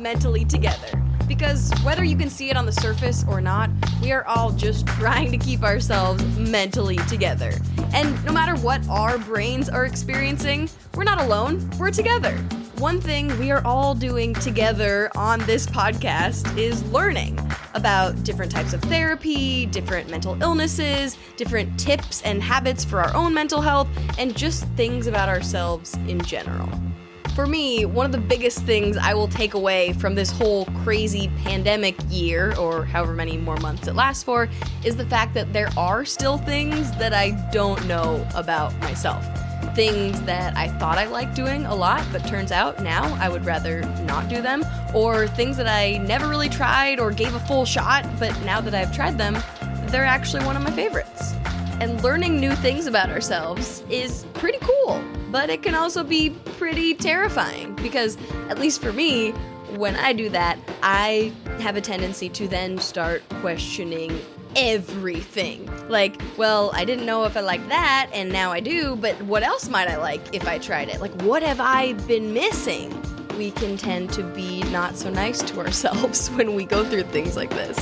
mentally together. Because whether you can see it on the surface or not, we are all just trying to keep ourselves mentally together. And no matter what our brains are experiencing, we're not alone, we're together. One thing we are all doing together on this podcast is learning about different types of therapy, different mental illnesses, different tips and habits for our own mental health, and just things about ourselves in general. For me, one of the biggest things I will take away from this whole crazy pandemic year, or however many more months it lasts for, is the fact that there are still things that I don't know about myself. Things that I thought I liked doing a lot, but turns out now I would rather not do them, or things that I never really tried or gave a full shot, but now that I've tried them, they're actually one of my favorites. And learning new things about ourselves is pretty cool, but it can also be pretty terrifying because, at least for me, when I do that, I have a tendency to then start questioning everything. Like, well, I didn't know if I liked that, and now I do, but what else might I like if I tried it? Like, what have I been missing? We can tend to be not so nice to ourselves when we go through things like this.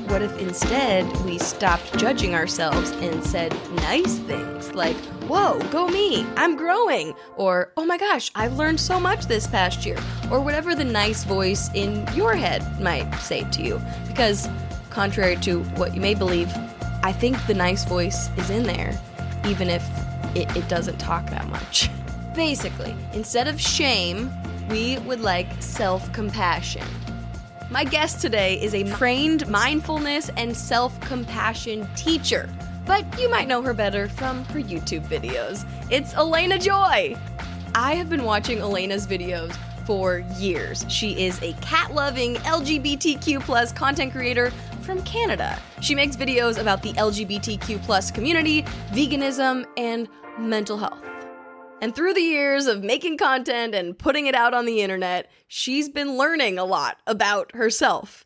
What if instead we stopped judging ourselves and said nice things like, whoa, go me, I'm growing, or oh my gosh, I've learned so much this past year, or whatever the nice voice in your head might say to you. Because contrary to what you may believe, I think the nice voice is in there, even if it doesn't talk that much. Basically, instead of shame, we would like self-compassion. My guest today is a trained mindfulness and self-compassion teacher, but you might know her better from her YouTube videos. It's Alayna Joy. I have been watching Elena's videos for years. She is a cat-loving LGBTQ+ content creator from Canada. She makes videos about the LGBTQ+ community, veganism, and mental health. And through the years of making content and putting it out on the internet, she's been learning a lot about herself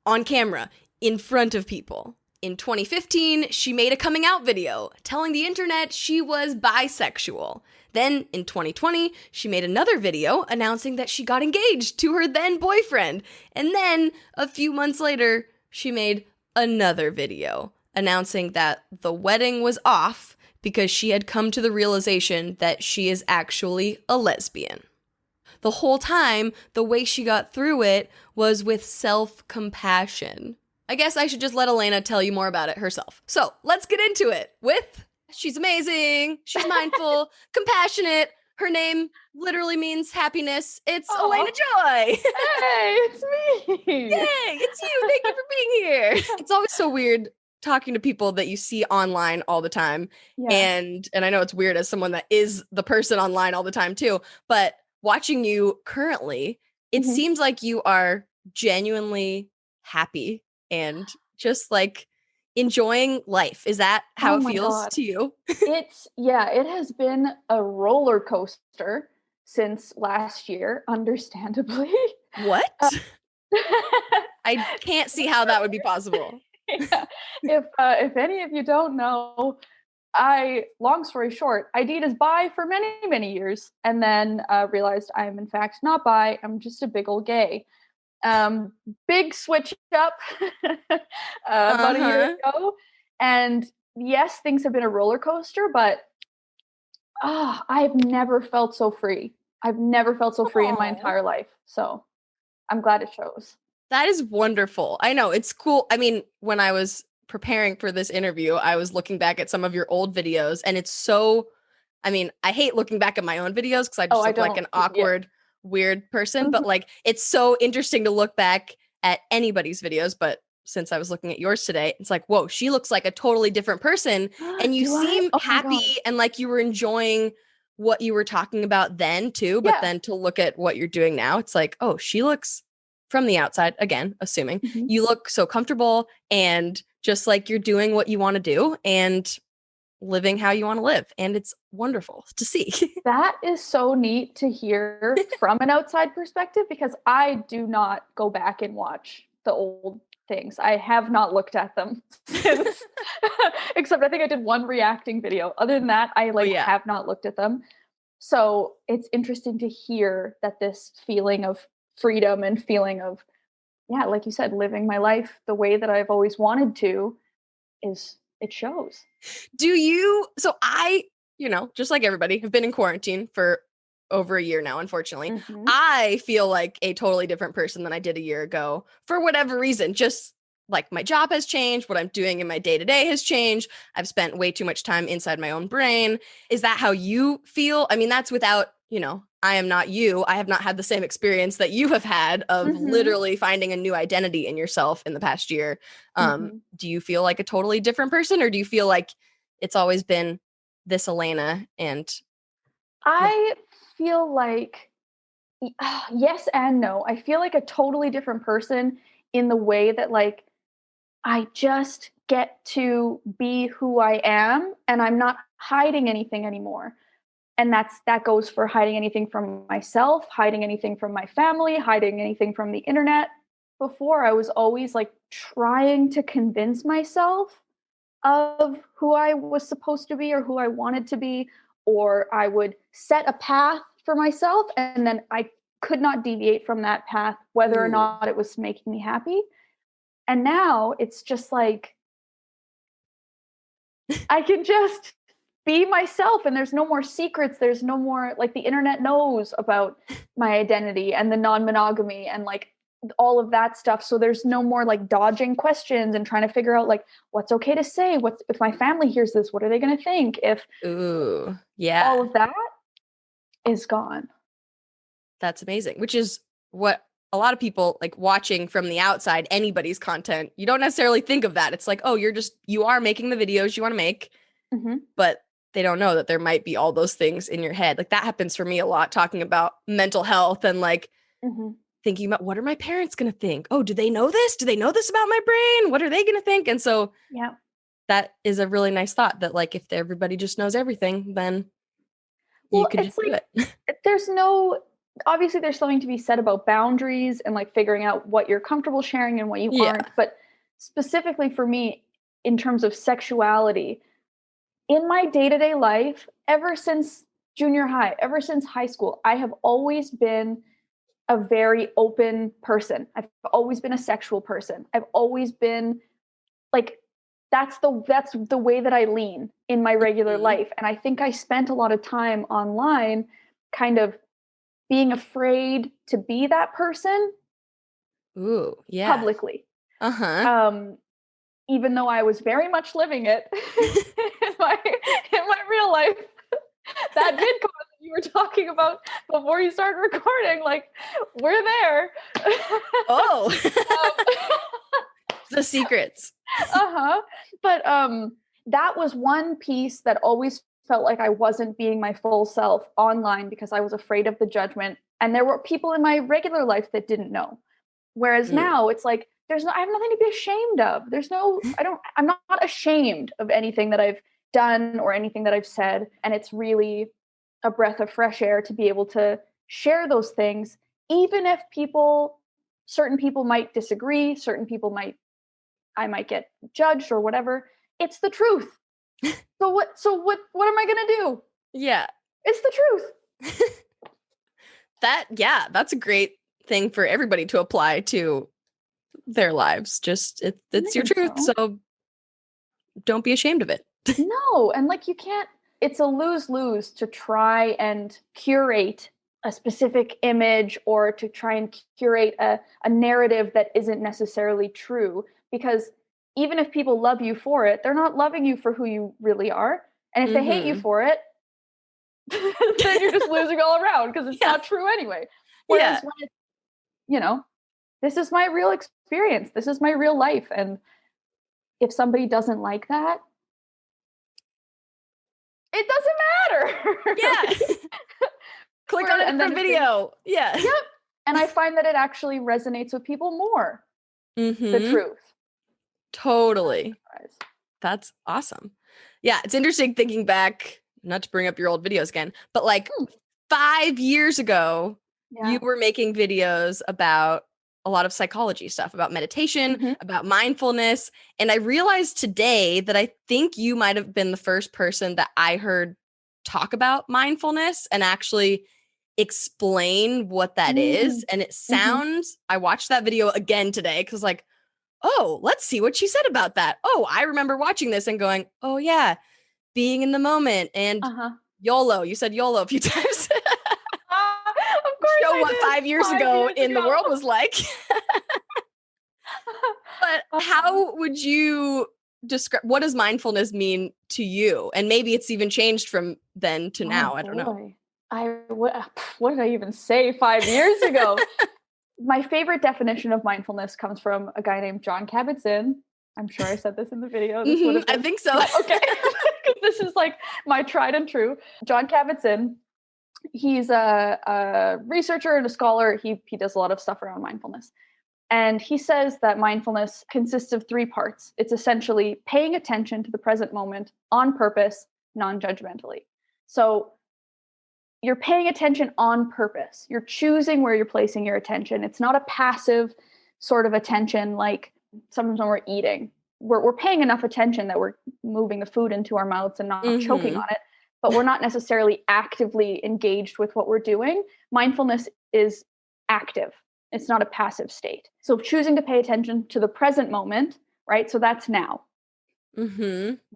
on camera, in front of people. In 2015, she made a coming out video telling the internet she was bisexual. Then, in 2020, she made another video announcing that she got engaged to her then boyfriend. And then, a few months later, she made another video announcing that the wedding was off because she had come to the realization that she is actually a lesbian. The whole time, the way she got through it was with self-compassion. I guess I should just let Alayna tell you more about it herself. So, let's get into it with, she's amazing, she's mindful, compassionate, her name literally means happiness. It's Alayna Joy. Hey, it's me. Yay, it's you. Thank you for being here. It's always so weird talking to people that you see online all the time. Yeah. And I know it's weird as someone that is the person online all the time too, but watching you currently, it seems like you are genuinely happy and just like enjoying life. Is that how it feels to you? It has been a roller coaster since last year, understandably. What? I can't see how that would be possible. Yeah. If any of you don't know, long story short, I dated as bi for many, many years, and then realized I'm in fact not bi. I'm just a big old gay. Big switch up about a year ago. And yes, things have been a roller coaster, but I've never felt so free. I've never felt so free in my entire life. So I'm glad it shows. That is wonderful. I know, it's cool. I mean, when I was preparing for this interview, I was looking back at some of your old videos, and it's so, I mean, I hate looking back at my own videos because I just look like an awkward, weird person, but like, it's so interesting to look back at anybody's videos. But since I was looking at yours today, it's like, whoa, she looks like a totally different person. And you seem happy and like you were enjoying what you were talking about then too. But then to look at what you're doing now, it's like, oh, she looks, from the outside, again, assuming, you look so comfortable and just like you're doing what you want to do and living how you want to live. And it's wonderful to see. That is so neat to hear from an outside perspective, because I do not go back and watch the old things. I have not looked at them since, except I think I did one reacting video. Other than that, I have not looked at them. So it's interesting to hear that this feeling of freedom and feeling of, yeah, like you said, living my life the way that I've always wanted to it shows. So I, just like everybody, have been in quarantine for over a year now, unfortunately. Mm-hmm. I feel like a totally different person than I did a year ago for whatever reason. Just like my job has changed, what I'm doing in my day-to-day has changed. I've spent way too much time inside my own brain. Is that how you feel? I mean, that's without, I am not you. I have not had the same experience that you have had of Mm-hmm. literally finding a new identity in yourself in the past year. Mm-hmm. Do you feel like a totally different person, or do you feel like it's always been this Alayna? And I feel like yes and no. I feel like a totally different person in the way that like I just get to be who I am and I'm not hiding anything anymore. And that goes for hiding anything from myself, hiding anything from my family, hiding anything from the internet. Before I was always like trying to convince myself of who I was supposed to be or who I wanted to be, or I would set a path for myself and then I could not deviate from that path, whether or not it was making me happy. And now it's just like I can just be myself and there's no more secrets. There's no more like the internet knows about my identity and the non-monogamy and like all of that stuff. So there's no more like dodging questions and trying to figure out like what's okay to say. What if my family hears this? What are they going to think? If all of that is gone. That's amazing, which is what a lot of people like watching from the outside, anybody's content. You don't necessarily think of that. It's like, oh, you are making the videos you want to make, but they don't know that there might be all those things in your head. Like that happens for me a lot, talking about mental health and like thinking about what are my parents going to think? Oh, do they know this? Do they know this about my brain? What are they going to think? And so that is a really nice thought that like, if everybody just knows everything, then you can just do it. Obviously there's something to be said about boundaries and like figuring out what you're comfortable sharing and what you aren't. But specifically for me, in terms of sexuality, in my day-to-day life, ever since junior high, ever since high school, I have always been a very open person. I've always been a sexual person. I've always been like, that's the way that I lean in my regular life. And I think I spent a lot of time online kind of being afraid to be that person publicly. Even though I was very much living it in my real life. That did cause what you were talking about before you started recording. Like, we're there. The secrets. But that was one piece that always felt like I wasn't being my full self online because I was afraid of the judgment. And there were people in my regular life that didn't know. Whereas now it's like, I have nothing to be ashamed of. I'm not ashamed of anything that I've done or anything that I've said. And it's really a breath of fresh air to be able to share those things, even if certain people might disagree, I might get judged or whatever. It's the truth. So what am I going to do? Yeah. It's the truth. That's a great thing for everybody to apply to their lives. Just it's your truth. So don't be ashamed of it. No. And like it's a lose-lose to try and curate a specific image or to try and curate a narrative that isn't necessarily true. Because even if people love you for it, they're not loving you for who you really are. And if they hate you for it, then you're just losing all around because it's not true anyway. Whereas when it's, this is my real experience. This is my real life. And if somebody doesn't like that, it doesn't matter. Yeah. Click on a different video. Yeah. Yep. And I find that it actually resonates with people more. The truth. Totally. That's awesome. Yeah. It's interesting thinking back, not to bring up your old videos again, but like 5 years ago, you were making videos about a lot of psychology stuff, about meditation, about mindfulness. And I realized today that I think you might have been the first person that I heard talk about mindfulness and actually explain what that is. And it sounds, I watched that video again today because like, oh, let's see what she said about that. Oh, I remember watching this and going, oh yeah, being in the moment and YOLO. You said YOLO a few times. Of course Show I what did. 5 years ago in the world was like. But how would you describe, what does mindfulness mean to you? And maybe it's even changed from then to now. I don't know. What did I even say 5 years ago? My favorite definition of mindfulness comes from a guy named John Kabat-Zinn. I'm sure I said this in the video. This would have been, I think so. Okay. This is like my tried and true. John Kabat-Zinn, he's a researcher and a scholar. He does a lot of stuff around mindfulness. And he says that mindfulness consists of 3 parts. It's essentially paying attention to the present moment on purpose, non-judgmentally. So you're paying attention on purpose. You're choosing where you're placing your attention. It's not a passive sort of attention like sometimes when we're eating. We're paying enough attention that we're moving the food into our mouths and not choking on it, but we're not necessarily actively engaged with what we're doing. Mindfulness is active. It's not a passive state. So choosing to pay attention to the present moment, right? So that's now.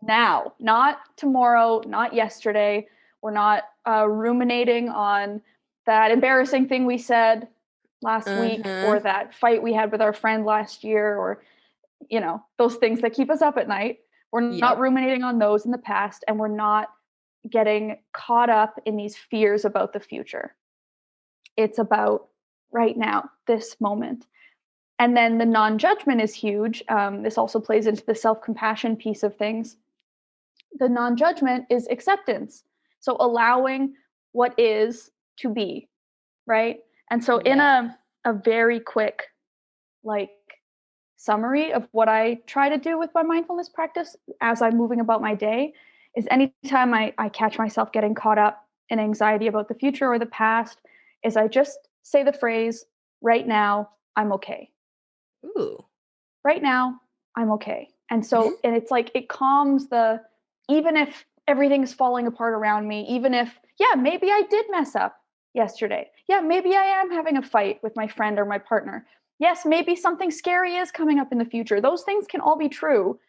Now, not tomorrow, not yesterday. We're not ruminating on that embarrassing thing we said last week or that fight we had with our friend last year or, you know, those things that keep us up at night. We're not ruminating on those in the past, and we're not getting caught up in these fears about the future. It's about right now, this moment. And then the non-judgment is huge. This also plays into the self-compassion piece of things. The non-judgment is acceptance. So allowing what is to be, right? And so in a very quick, like, summary of what I try to do with my mindfulness practice as I'm moving about my day is anytime I catch myself getting caught up in anxiety about the future or the past, is I just say the phrase, right now, I'm okay. Ooh. Right now, I'm okay. And so, and it's like, it calms even if everything's falling apart around me, even if, maybe I did mess up yesterday. Yeah, maybe I am having a fight with my friend or my partner. Yes, maybe something scary is coming up in the future. Those things can all be true.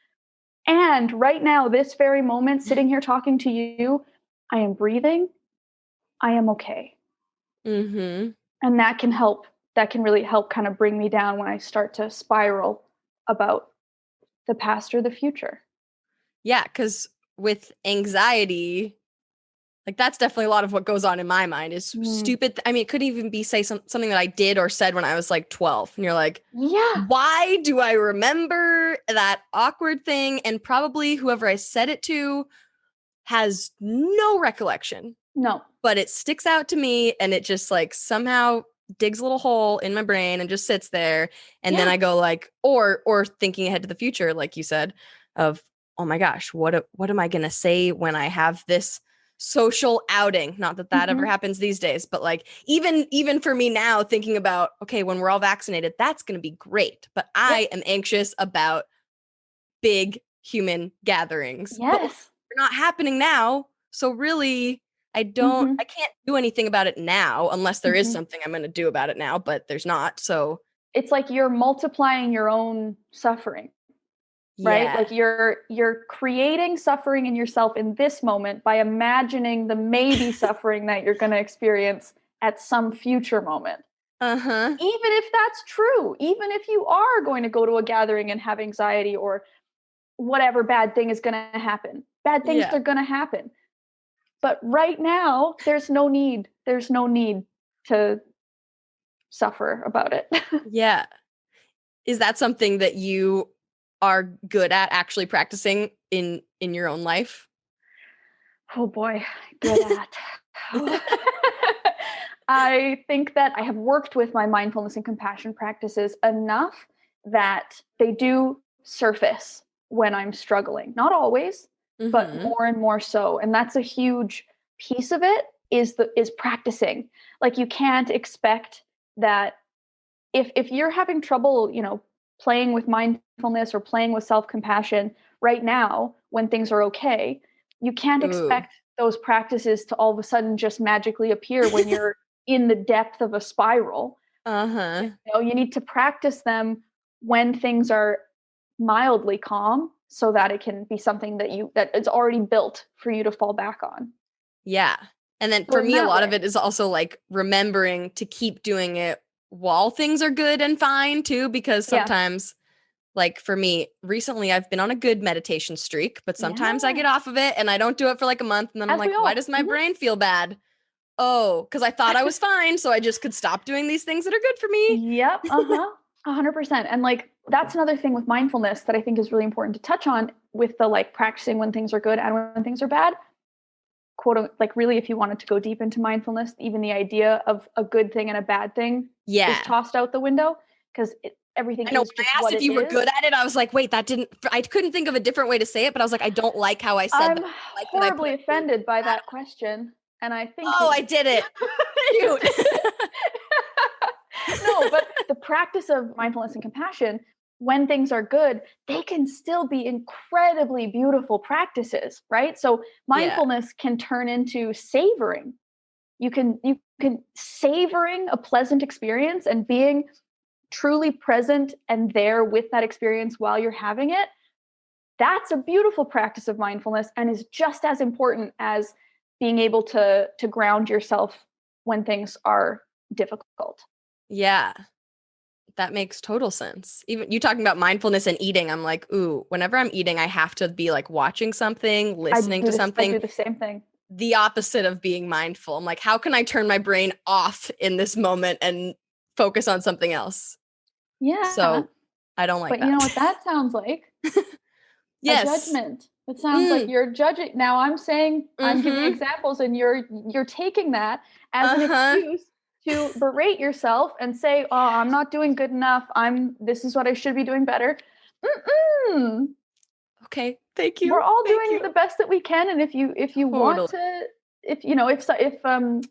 And right now, this very moment, sitting here talking to you, I am breathing. I am okay. And that can really help kind of bring me down when I start to spiral about the past or the future. Yeah, because with anxiety, like that's definitely a lot of what goes on in my mind is stupid. I mean, it could even be something that I did or said when I was like 12. And you're like, why do I remember that awkward thing? And probably whoever I said it to has no recollection. No. But it sticks out to me and it just like somehow digs a little hole in my brain and just sits there. And then I go like, or thinking ahead to the future, like you said, of, oh my gosh, what am I going to say when I have this social outing? Not that ever happens these days, but like even for me now thinking about, okay, when we're all vaccinated, that's going to be great. But I am anxious about big human gatherings. But they're not happening now. So really, I can't do anything about it now unless there is something I'm going to do about it now, but there's not. So it's like you're multiplying your own suffering. Right? Like you're creating suffering in yourself in this moment by imagining the maybe suffering that you're going to experience at some future moment. Even if that's true, even if you are going to go to a gathering and have anxiety or whatever bad thing is going to happen. Bad things are going to happen. But right now, there's no need to suffer about it. Yeah. Is that something that you are good at actually practicing in your own life? Oh boy, good at. I think that I have worked with my mindfulness and compassion practices enough that they do surface when I'm struggling. Not always, but more and more so. And that's a huge piece of it is practicing. Like you can't expect that if you're having trouble, playing with mindfulness or playing with self-compassion right now when things are okay, you can't expect those practices to all of a sudden just magically appear when you're in the depth of a spiral. Uh-huh. You need to practice them when things are mildly calm, so that it can be something that it's already built for you to fall back on. Yeah. And then So for in me, a that lot of way. it is also like remembering to keep doing it while things are good and fine too, because Yeah. sometimes, like for me, recently I've been on a good meditation streak, but sometimes I Yeah. get off of it and I don't do it for like a month. And then I'm As we like, why all. does my Mhm. brain feel bad? Oh, because I thought I was fine. So I just could stop doing these things that are good for me. Yep. 100%. And like, that's another thing with mindfulness that I think is really important to touch on, with the like practicing when things are good and when things are bad. Quote, like really, if you wanted to go deep into mindfulness, even the idea of a good thing and a bad thing is Yeah. tossed out the window, because everything I know, is when just I asked what if it you were is. good at it, I was like, wait, I couldn't think of a different way to say it, but I was like, I don't like how I said I'm that. I like that I put horribly good offended by bad. that question. And I think Oh, that I did it. Shoot. no, but the practice of mindfulness and compassion, when things are good, they can still be incredibly beautiful practices, right? So Yeah. mindfulness can turn into savoring. You can savoring a pleasant experience and being truly present and there with that experience while you're having it. That's a beautiful practice of mindfulness, and is just as important as being able to ground yourself when things are difficult. Yeah. That makes total sense. Even you talking about mindfulness and eating, I'm like, ooh, whenever I'm eating, I have to be like watching something, listening to I something, do the same thing. the opposite of being mindful. I'm like, how can I turn my brain off in this moment and focus on something else? Yeah. So I don't like But you that. know what that sounds like? A Yes. judgment. It sounds like Mm. you're judging. Now I'm giving Mm-hmm. examples, and you're taking that as an Uh-huh. excuse to berate yourself and say, "Oh, I'm not doing good enough. This is what I should be doing better." Mm-mm. Okay. Thank We're you. all Thank doing you. the best that we can, and if you want Totally. to, if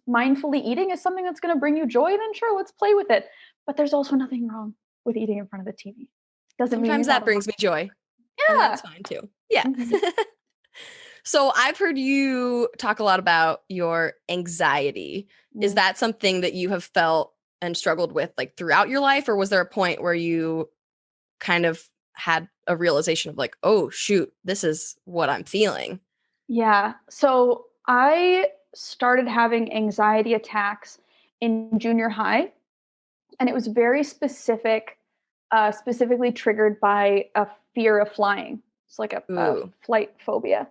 mindfully eating is something that's going to bring you joy, then sure, let's play with it. But there's also nothing wrong with eating in front of the TV. Doesn't mean Sometimes you that haven't. brings me joy, and Yeah. that's fine too. Yeah. Mhm. So I've heard you talk a lot about your anxiety. Is Mm. that something that you have felt and struggled with like throughout your life, or was there a point where you kind of had a realization of like, oh shoot, this is what I'm feeling? Yeah. So I started having anxiety attacks in junior high, and it was very specific, specifically triggered by a fear of flying. It's like a Ooh. flight phobia.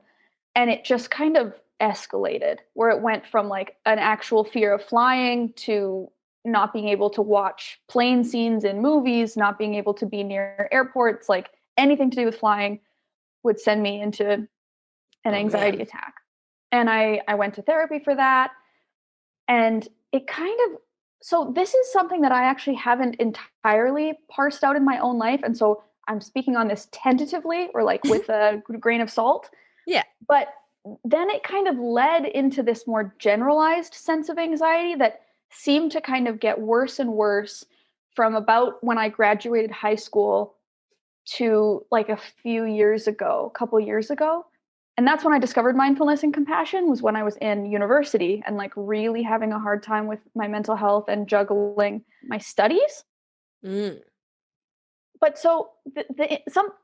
And it just kind of escalated, where it went from like an actual fear of flying to not being able to watch plane scenes in movies, not being able to be near airports, like anything to do with flying would send me into an Oh anxiety man. attack. And I went to therapy for that. And it kind of, so this is something that I actually haven't entirely parsed out in my own life. And so I'm speaking on this tentatively, or like with a grain of salt. Yeah. But then it kind of led into this more generalized sense of anxiety that seemed to kind of get worse and worse from about when I graduated high school to like a few years ago, a couple years ago. And that's when I discovered mindfulness and compassion, was when I was in university and like really having a hard time with my mental health and juggling my studies. Mm. But so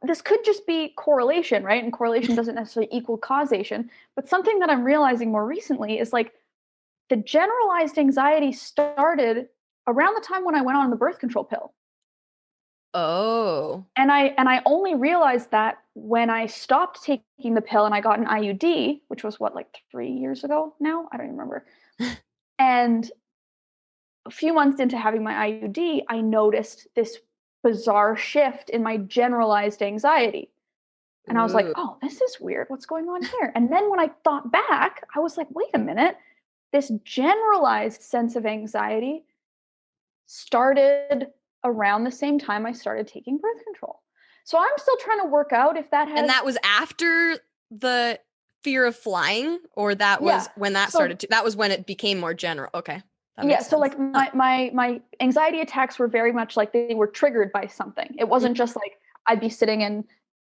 this could just be correlation, right? And correlation doesn't necessarily equal causation. But something that I'm realizing more recently is like the generalized anxiety started around the time when I went on the birth control pill. Oh. And I only realized that when I stopped taking the pill and I got an IUD, which was what, like 3 years ago now? I don't even remember. And a few months into having my IUD, I noticed this bizarre shift in my generalized anxiety. And I was like, Ooh. oh, this is weird. What's going on here? And then when I thought back, I was like, wait a minute. This generalized sense of anxiety started around the same time I started taking birth control. So I'm still trying to work out if that And has, that was after the fear of flying, or that yeah. was when that So started to, that was when it became more general. Okay. That yeah, makes so sense. like Huh. my anxiety attacks were very much like they were triggered by something. It wasn't just like I'd be sitting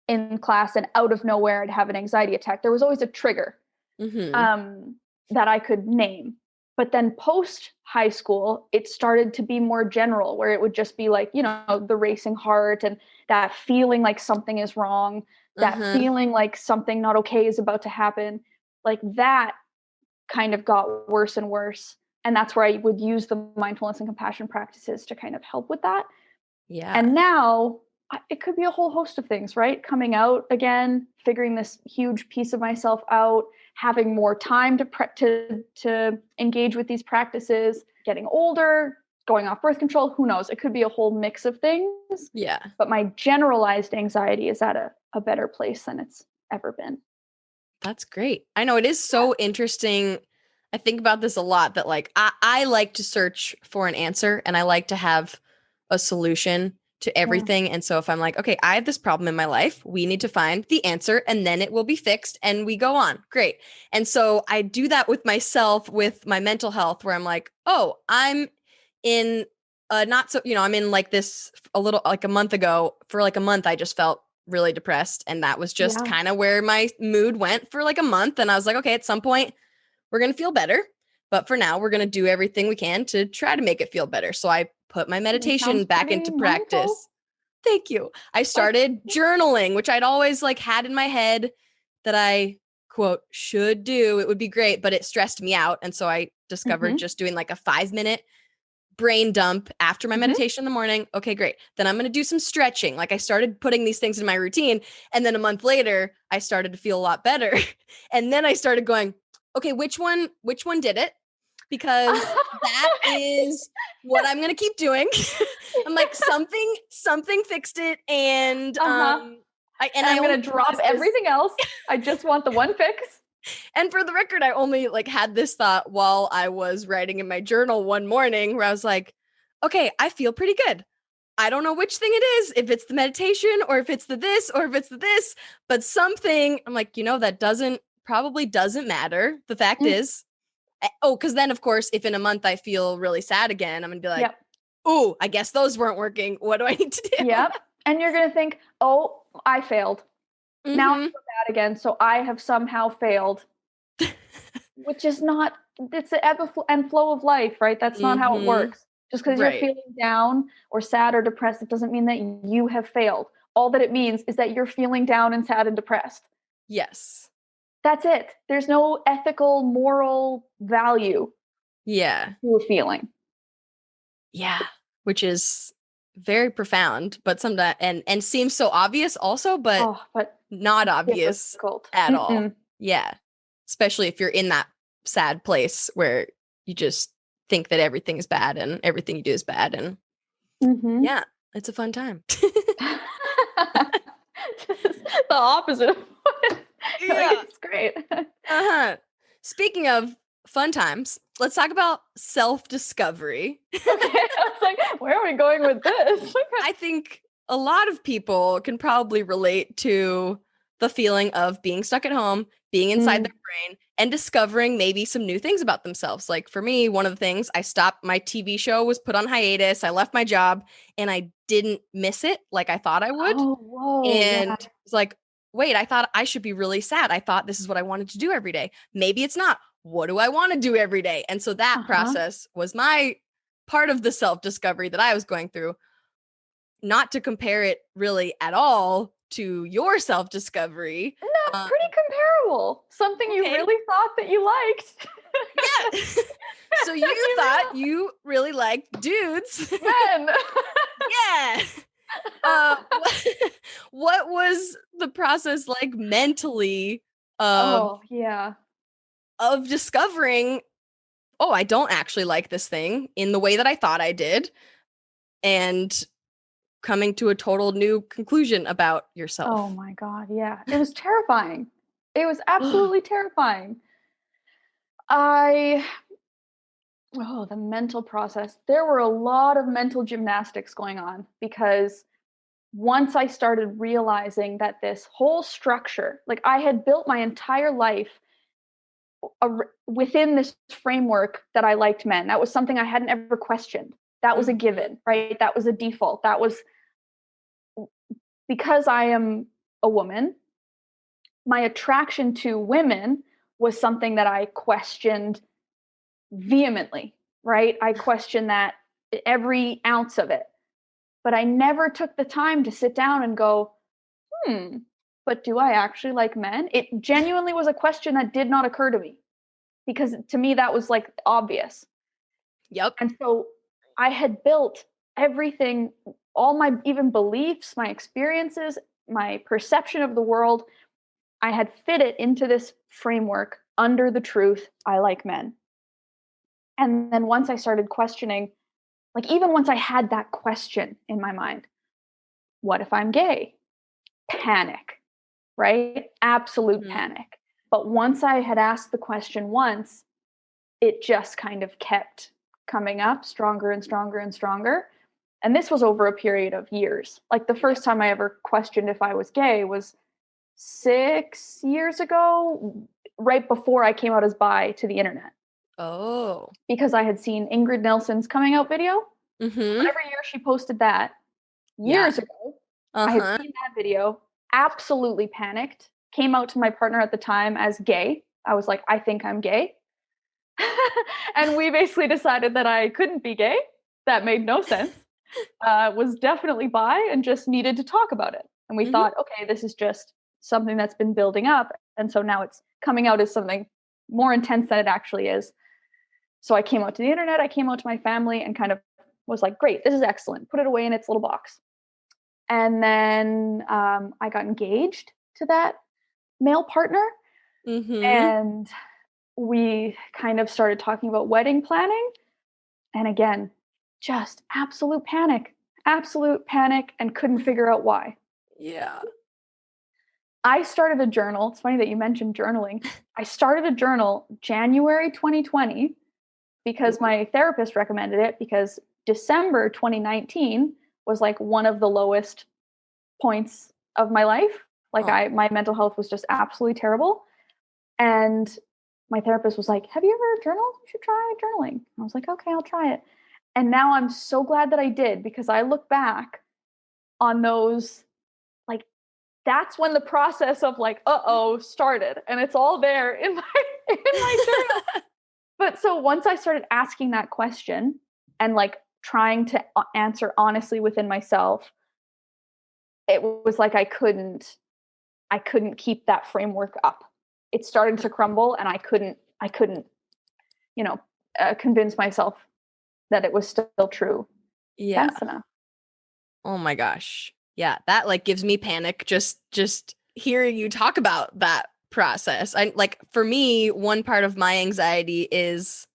in class and out of nowhere I'd have an anxiety attack. There was always a trigger Mm-hmm. um that I could name. But then post high school, it started to be more general, where it would just be like, the racing heart and that feeling like something is wrong, that Uh-huh. feeling like something not okay is about to happen. Like that kind of got worse and worse. And that's where I would use the mindfulness and compassion practices to kind of help with that. Yeah. And now it could be a whole host of things, right? Coming out again, figuring this huge piece of myself out, having more time to engage with these practices, getting older, going off birth control, who knows? It could be a whole mix of things. Yeah. But my generalized anxiety is at a better place than it's ever been. That's great. I know it is so interesting. I think about this a lot that like I like to search for an answer and I like to have a solution to Yeah. everything. And so if I'm like, okay, I have this problem in my life, we need to find the answer and then it will be fixed and we go on. Great. And so I do that with myself, with my mental health, where I'm like, oh, I'm in not so, I'm in like this a little like a month ago. For like a month, I just felt really depressed. And that was just Yeah. kind of where my mood went for like a month. And I was like, okay, at some point, we're going to feel better. But for now, we're going to do everything we can to try to make it feel better. So I put my It meditation sounds back pretty into mindful. practice. Thank you. I Like, started journaling, which I'd always like had in my head that I quote should do. It would be great, but it stressed me out. And so I discovered mm-hmm, just doing like a 5-minute brain dump after my mm-hmm. meditation in the morning. Okay, great. Then I'm going to do some stretching. Like I started putting these things in my routine. And then a month later, I started to feel a lot better. And then I started going, okay, which one did it? Because that is what I'm going to keep doing. I'm like, something fixed it. And, Uh-huh. And I I'm only going to drop realized this. everything else. I just want the one fix. And for the record, I only like had this thought while I was writing in my journal one morning where I was like, okay, I feel pretty good. I don't know which thing it is, if it's the meditation or if it's the this or if it's the this, but something I'm like, that probably doesn't matter. The fact Mm, is, because then of course, if in a month I feel really sad again, I'm gonna be like, yep. oh, I guess those weren't working. What do I need to do? Yep. And you're going to think, oh, I failed. Now I Mm-hmm. feel bad again. So I have somehow failed, which is not, it's the ebb and flow of life, right? That's not how it Mm-hmm. works. Just because you're Right. feeling down or sad or depressed, it doesn't mean that you have failed. All that it means is that you're feeling down and sad and depressed. Yes. That's it. There's no ethical, moral value Yeah. to a feeling. Yeah. Which is very profound, but sometimes and seems so obvious also, but Oh, but not obvious difficult. at all. Mm-mm. Yeah. Especially if you're in that sad place where you just think that everything is bad and everything you do is bad. And Mm-hmm. yeah, it's a fun time. Just the opposite of what like Yeah. it's great. Uh-huh. Speaking of fun times, let's talk about self-discovery. Okay, I was like, where are we going with this? I think a lot of people can probably relate to the feeling of being stuck at home, being inside Mm. their brain, and discovering maybe some new things about themselves. Like for me, one of the things I stopped, my TV show was put on hiatus. I left my job and I didn't miss it like I thought I would. Oh, whoa, yeah. And it's like, wait, I thought I should be really sad. I thought this is what I wanted to do every day. Maybe it's not. What do I want to do every day? And so that Uh-huh. process was my part of the self discovery that I was going through, not to compare it really at all to your self discovery. No, pretty comparable. Something you Okay. really thought that you liked. Yeah. So you thought you really liked dudes. Men. Yeah. What was the process like mentally of Oh, yeah. discovering, oh, I don't actually like this thing in the way that I thought I did, and coming to a total new conclusion about Oh yourself? my God, yeah. It was terrifying. It was absolutely terrifying. I Oh, the mental process. There were a lot of mental gymnastics going on because once I started realizing that this whole structure, like I had built my entire life within this framework that I liked men. That was something I hadn't ever questioned. That was a Mhm. given, right? That was a default. That was because I am a woman, my attraction to women was something that I questioned vehemently, right? I questioned that, every ounce of it. But I never took the time to sit down and go, but do I actually like men? It genuinely was a question that did not occur to me, because to me that was like obvious. Yep. And so I had built everything, all my even beliefs, my experiences, my perception of the world, I had fit it into this framework under the truth, I like men. And then once I started questioning, like even once I had that question in my mind, what if I'm gay? Panic, right? Absolute Mhm. panic. But once I had asked the question once, it just kind of kept coming up stronger and stronger and stronger. And this was over a period of years. Like the first time I ever questioned if I was gay was 6 years ago, right before I came out as bi to the internet, Oh. because I had seen Ingrid Nelson's coming out video. Mm-hmm. Whatever year she posted that, Yeah. years ago, I had Uh-huh. seen that video, absolutely panicked, came out to my partner at the time as gay. I was like, I think I'm gay. And we basically decided that I couldn't be gay. That made no sense. Was definitely bi and just needed to talk about it. And we Mm-hmm. thought, okay, this is just something that's been building up. And so now it's coming out as something more intense than it actually is. So I came out to the internet, I came out to my family and kind of was like, great, this is excellent. Put it away in its little box. And then I got engaged to that male partner. Mm-hmm. And we kind of started talking about wedding planning. And again, just absolute panic, and couldn't figure out why. Yeah. I started a journal. It's funny that you mentioned journaling. I started a journal January 2020 because Ooh. my therapist recommended it, because December 2019 was like one of the lowest points of my life. Like Oh. my mental health was just absolutely terrible. And my therapist was like, "Have you ever journaled? You should try journaling." I was like, "Okay, I'll try it." And now I'm so glad that I did, because I look back on those, like, that's when the process of like, uh-oh, started, and it's all there in my in my journal. But so once I started asking that question and like trying to answer honestly within myself, it was like I couldn't keep that framework up. It started to crumble, and I couldn't, you know, convince myself that it was still true Yeah. fast enough. Oh my gosh. Yeah, that like gives me panic just hearing you talk about that process. I like for me, one part of my anxiety is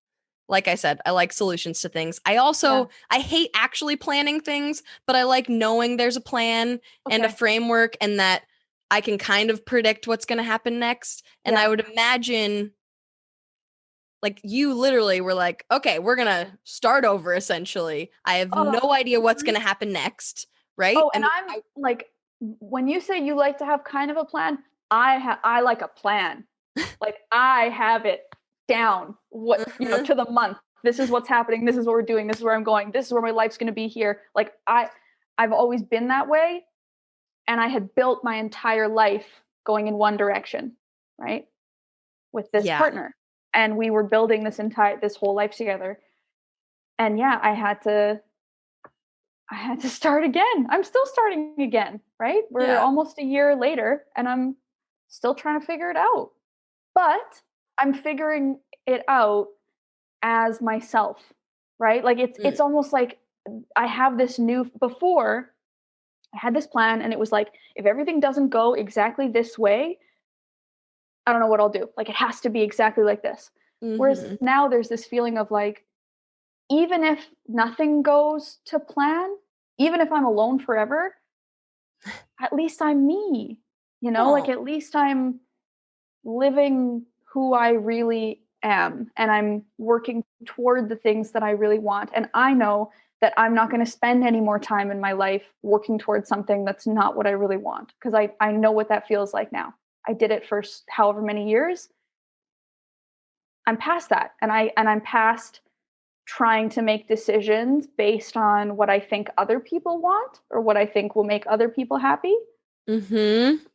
like I said, I like solutions to things. Yeah. I hate actually planning things, but I like knowing there's a plan and a Okay. framework and that I can kind of predict what's going to happen next. And I Yeah. would imagine like you literally were like, okay, we're going to start over essentially. I have Oh. no idea what's Mhm. going to happen next, right? Oh, and I'm like, when you say you like to have kind of a plan, I like a plan. Like I have it down. What, Mhm. to the month. This is what's happening. This is what we're doing. This is where I'm going. This is where my life's going to be here. Like I've always been that way, and I had built my entire life going in one direction, right? With this Yeah. partner. And we were building this whole life together. And yeah, I had to start again. I'm still starting again, right? We're Yeah. almost a year later and I'm still trying to figure it out. But I'm figuring it out as myself, right? Like it's Mm. almost like I have this new before I had this plan, and it was like, if everything doesn't go exactly this way, I don't know what I'll do. Like it has to be exactly like this. Whereas Mhm. now there's this feeling of like, even if nothing goes to plan, even if I'm alone forever, at least I'm me. Like Oh. at least I'm living who I really am, and I'm working toward the things that I really want. And I know that I'm not going to spend any more time in my life working towards something that's not what I really want, because I know what that feels like now. I did it for however many years. I'm past that, and I'm past trying to make decisions based on what I think other people want or what I think will make other people happy. Mhm.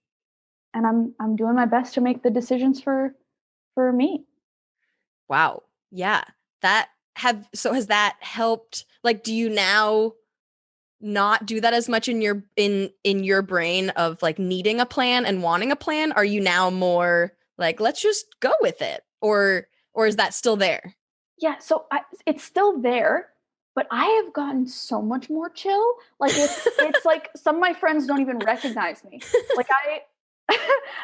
And I'm doing my best to make the decisions for me. Wow. Yeah. has that helped? Like, do you now not do that as much in your brain of like needing a plan and wanting a plan? Are you now more like, let's just go with it? Or is that still there? Yeah, so it's still there, but I have gotten so much more chill. Like it's like some of my friends don't even recognize me. Like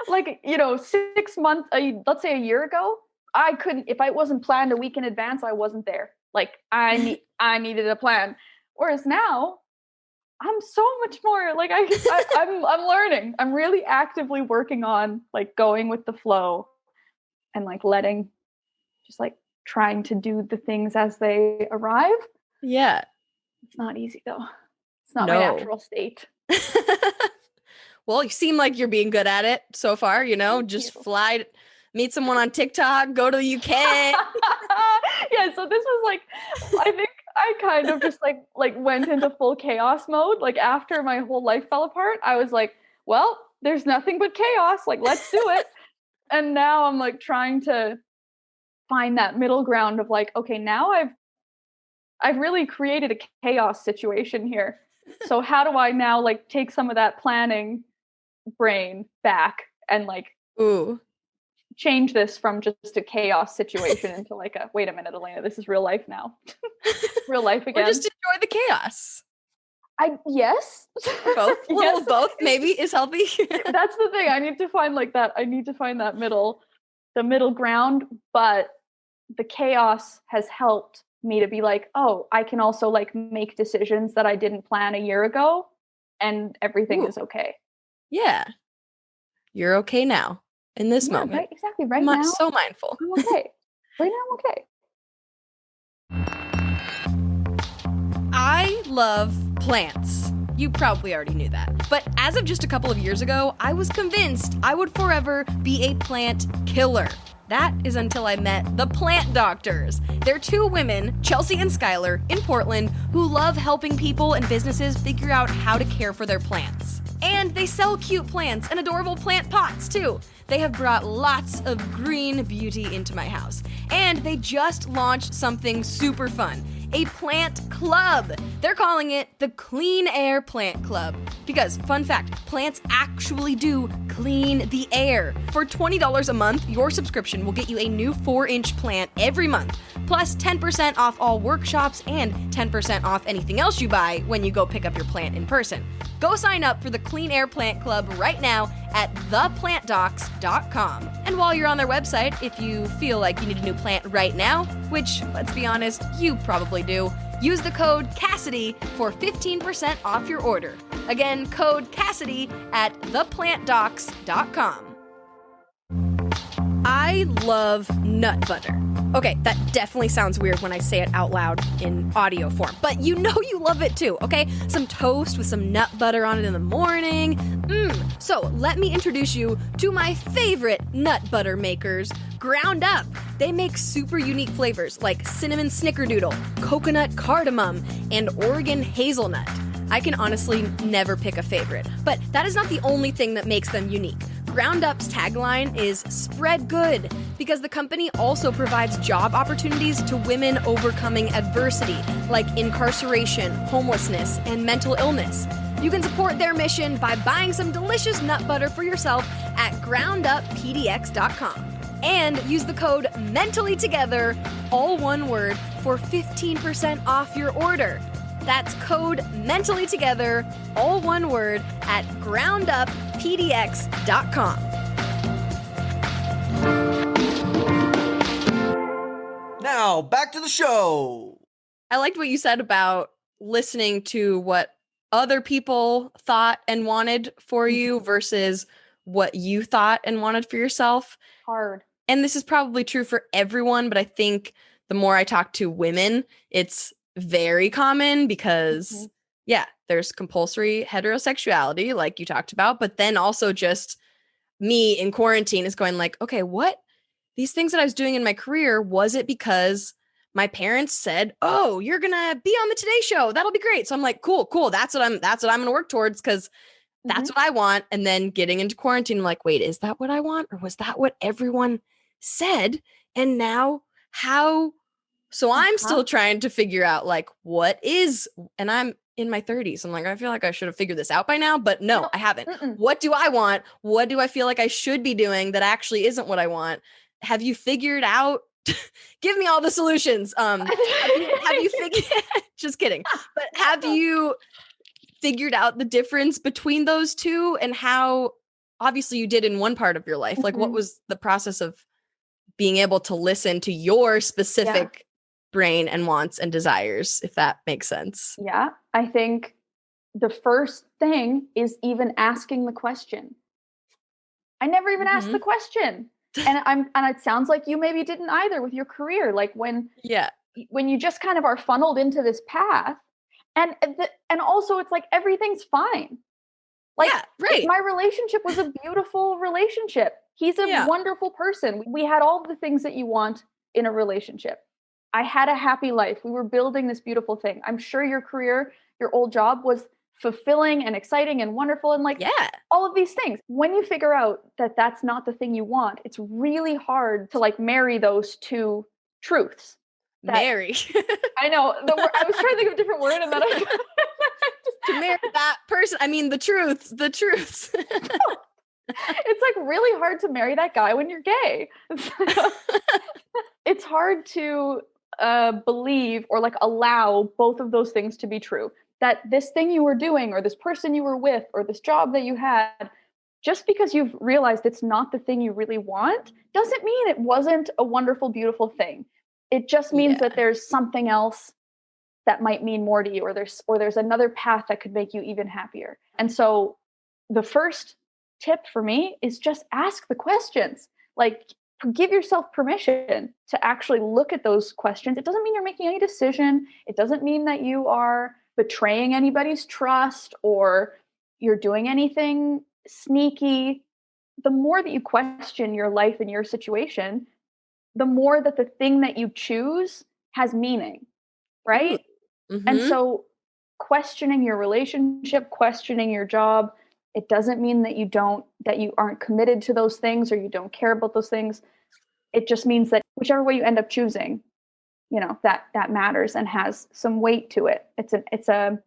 like 6 months, let's say a year ago, I couldn't, if I wasn't planned a week in advance, I wasn't there. Like I needed a plan. Whereas now, I'm so much more like I'm learning. I'm really actively working on like going with the flow and like letting, just like trying to do the things as they arrive. Yeah. It's not easy though. It's not my No. natural state. Well, you seem like you're being good at it so far, just fly, meet someone on TikTok, go to the UK. Yeah, so this was like, I think I kind of just like went into full chaos mode. Like after my whole life fell apart, I was like, well, there's nothing but chaos. Like, let's do it. And now I'm like trying to find that middle ground of like, okay, now I've really created a chaos situation here. So how do I now like take some of that planning brain back and like change this from just a chaos situation into like a, wait a minute, Elena, this is real life now. Real life again. Or just enjoy the chaos. Yes. Both. Yes. Both maybe is healthy. That's the thing. I need to find that middle ground, but the chaos has helped me to be like, oh, I can also like make decisions that I didn't plan a year ago and everything is okay. Yeah. You're okay now in this moment. Right, exactly. Right now. So mindful. I'm okay. Right now I'm okay. I love plants. You probably already knew that. But as of just a couple of years ago, I was convinced I would forever be a plant killer. That is until I met the Plant Doctors. They're two women, Chelsea and Skylar, in Portland, who love helping people and businesses figure out how to care for their plants. And they sell cute plants and adorable plant pots, too. They have brought lots of green beauty into my house. And they just launched something super fun. A plant club. They're calling it the Clean Air Plant Club. Because, fun fact, plants actually do clean the air. For $20 a month, your subscription will get you a new 4-inch plant every month, plus 10% off all workshops and 10% off anything else you buy when you go pick up your plant in person. Go sign up for the Clean Air Plant Club right now at theplantdocs.com. And while you're on their website, if you feel like you need a new plant right now, which, let's be honest, you probably do, use the code Cassidy for 15% off your order. Again, code Cassidy at theplantdocs.com. I love nut butter. Okay, that definitely sounds weird when I say it out loud in audio form, but you know you love it too, okay? Some toast with some nut butter on it in the morning. So let me introduce you to my favorite nut butter makers, Ground Up. They make super unique flavors like cinnamon snickerdoodle, coconut cardamom, and Oregon hazelnut. I can honestly never pick a favorite, but that is not the only thing that makes them unique. Ground Up's tagline is spread good, because the company also provides job opportunities to women overcoming adversity, like incarceration, homelessness, and mental illness. You can support their mission by buying some delicious nut butter for yourself at grounduppdx.com. And use the code MENTALLYTOGETHER, all one word, for 15% off your order. That's code MENTALLYTOGETHER, all one word, at grounduppdx.com. Now, back to the show. I liked what you said about listening to what other people thought and wanted for you versus what you thought and wanted for yourself. Hard. And this is probably true for everyone, but I think the more I talk to women, it's very common because, there's compulsory heterosexuality, like you talked about, but then also just me in quarantine is going like, okay, what? These things that I was doing in my career, was it because my parents said, oh, you're going to be on the Today Show. That'll be great. So I'm like, cool. That's what I'm going to work towards because that's what I want. And then getting into quarantine, I'm like, wait, is that what I want? Or was that what everyone said? And now how So I'm still trying to figure out like and I'm in my 30s. I'm like, I feel like I should have figured this out by now, but no, I haven't. What do I want? What do I feel like I should be doing that actually isn't what I want? Have you figured out? Give me all the solutions. Have you figured? Just kidding. But have you figured out the difference between those two and how obviously you did in one part of your life? Like, what was the process of being able to listen to your specific brain and wants and desires, if that makes sense? Yeah, I think the first thing is even asking the question. I never even asked the question. And it sounds like you maybe didn't either with your career. Like when you just kind of are funneled into this path, and also it's like everything's fine. Like my relationship was a beautiful relationship. He's a wonderful person. We had all the things that you want in a relationship. I had a happy life. We were building this beautiful thing. I'm sure your career, your old job was fulfilling and exciting and wonderful and like all of these things. When you figure out that that's not the thing you want, it's really hard to like marry those two truths. Marry. I know. I was trying to think of a different word and then I to marry that person. I mean, the truths. It's like really hard to marry that guy when you're gay. It's hard to believe or like allow both of those things to be true. That this thing you were doing or this person you were with or this job that you had, just because you've realized it's not the thing you really want, doesn't mean it wasn't a wonderful, beautiful thing. It just means that there's something else that might mean more to you, or there's another path that could make you even happier. And so the first tip for me is just ask the questions. Like, give yourself permission to actually look at those questions. It doesn't mean you're making any decision. It doesn't mean that you are betraying anybody's trust or you're doing anything sneaky. The more that you question your life and your situation, the more that the thing that you choose has meaning, right? And so questioning your relationship, questioning your job, it doesn't mean that you aren't committed to those things or you don't care about those things. It just means that whichever way you end up choosing, that matters and has some weight to it. It's a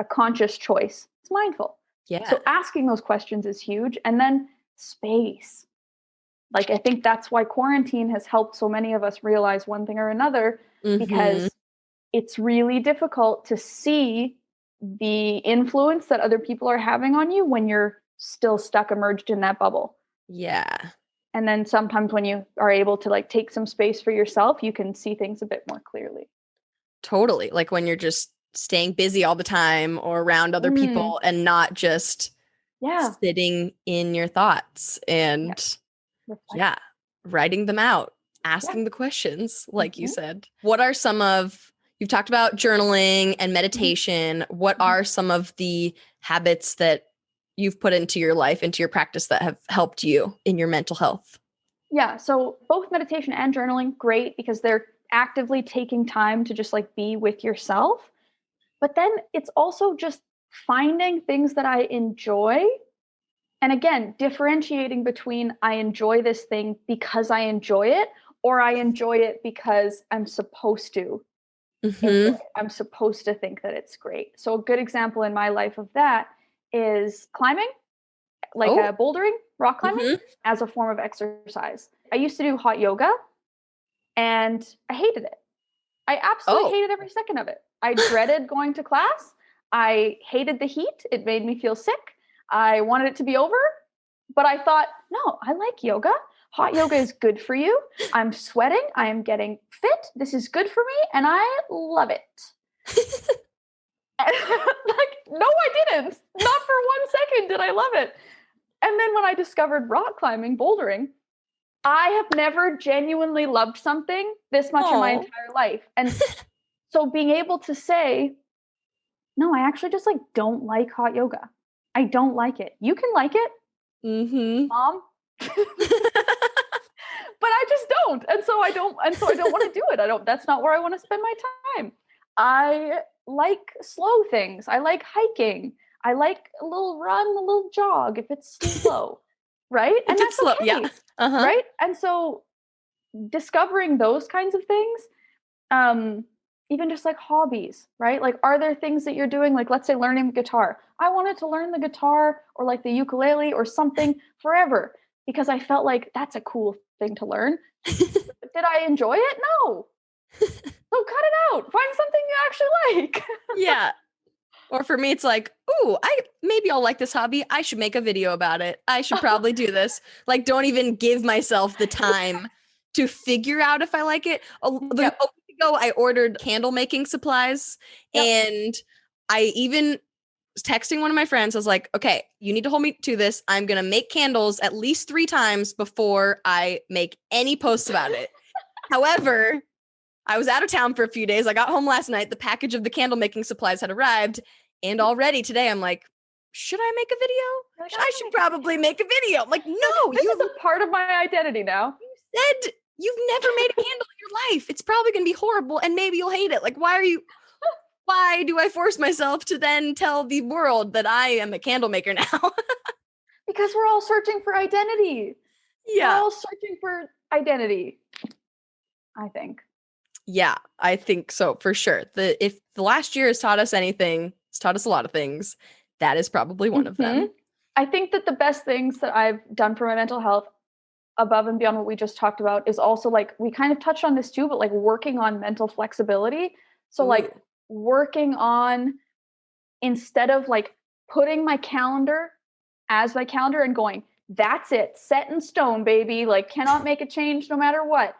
conscious choice. It's mindful. Yeah. So asking those questions is huge. And then space. Like, I think that's why quarantine has helped so many of us realize one thing or another, because it's really difficult to see the influence that other people are having on you when you're still stuck immersed in that bubble. Yeah. And then sometimes when you are able to like take some space for yourself, you can see things a bit more clearly. Totally. Like when you're just staying busy all the time or around other people and not just sitting in your thoughts and writing them out, asking the questions, like you said. What are you've talked about journaling and meditation. What are some of the habits that you've put into your life, into your practice that have helped you in your mental health? Yeah. So both meditation and journaling, great, because they're actively taking time to just like be with yourself. But then it's also just finding things that I enjoy. And again, differentiating between I enjoy this thing because I enjoy it, or I enjoy it because I'm supposed to. I'm supposed to think that it's great. So a good example in my life of that is climbing, like bouldering, rock climbing, as a form of exercise. I used to do hot yoga and I hated it. I absolutely hated every second of it. I dreaded going to class. I hated the heat. It made me feel sick. I wanted it to be over, but I thought, no, I like yoga. Hot yoga is good for you. I'm sweating. I am getting fit. This is good for me. And I love it. No, I didn't. Not for 1 second did I love it. And then when I discovered rock climbing, bouldering, I have never genuinely loved something this much in my entire life. And so being able to say, no, I actually just like don't like hot yoga. I don't like it. You can like it, Mom. But I just don't. And so I don't want to do it. That's not where I want to spend my time. I like slow things. I like hiking. I like a little run, a little jog if it's slow. Right? And that's slow, okay. Right? And so discovering those kinds of things Even just like hobbies, right? Like, are there things that you're doing? Like, let's say learning the guitar. I wanted to learn the guitar or like the ukulele or something forever because I felt like that's a cool thing to learn. Did I enjoy it? No. So cut it out. Find something you actually like. Yeah. Or for me, it's like, ooh, maybe I'll like this hobby. I should make a video about it. I should probably do this. Like, don't even give myself the time to figure out if I like it. A week ago, I ordered candle making supplies, and I even was texting one of my friends. I was like, okay, you need to hold me to this. I'm going to make candles at least 3 times before I make any posts about it. However, I was out of town for a few days. I got home last night. The package of the candle making supplies had arrived. And already today, I'm like, should I make a video? I should probably make a video. I'm like, no, this is a part of my identity now. You said you've never made a candle in your life. It's probably going to be horrible and maybe you'll hate it. Like, why do I force myself to then tell the world that I am a candle maker now? Because we're all searching for identity. Yeah. We're all searching for identity, I think. Yeah, I think so, for sure. If the last year has taught us anything, it's taught us a lot of things. That is probably one of them. I think that the best things that I've done for my mental health, above and beyond what we just talked about, is also like, we kind of touched on this too, but like working on mental flexibility. So like working on, instead of like putting my calendar as my calendar and going, that's it, set in stone, baby, like cannot make a change no matter what.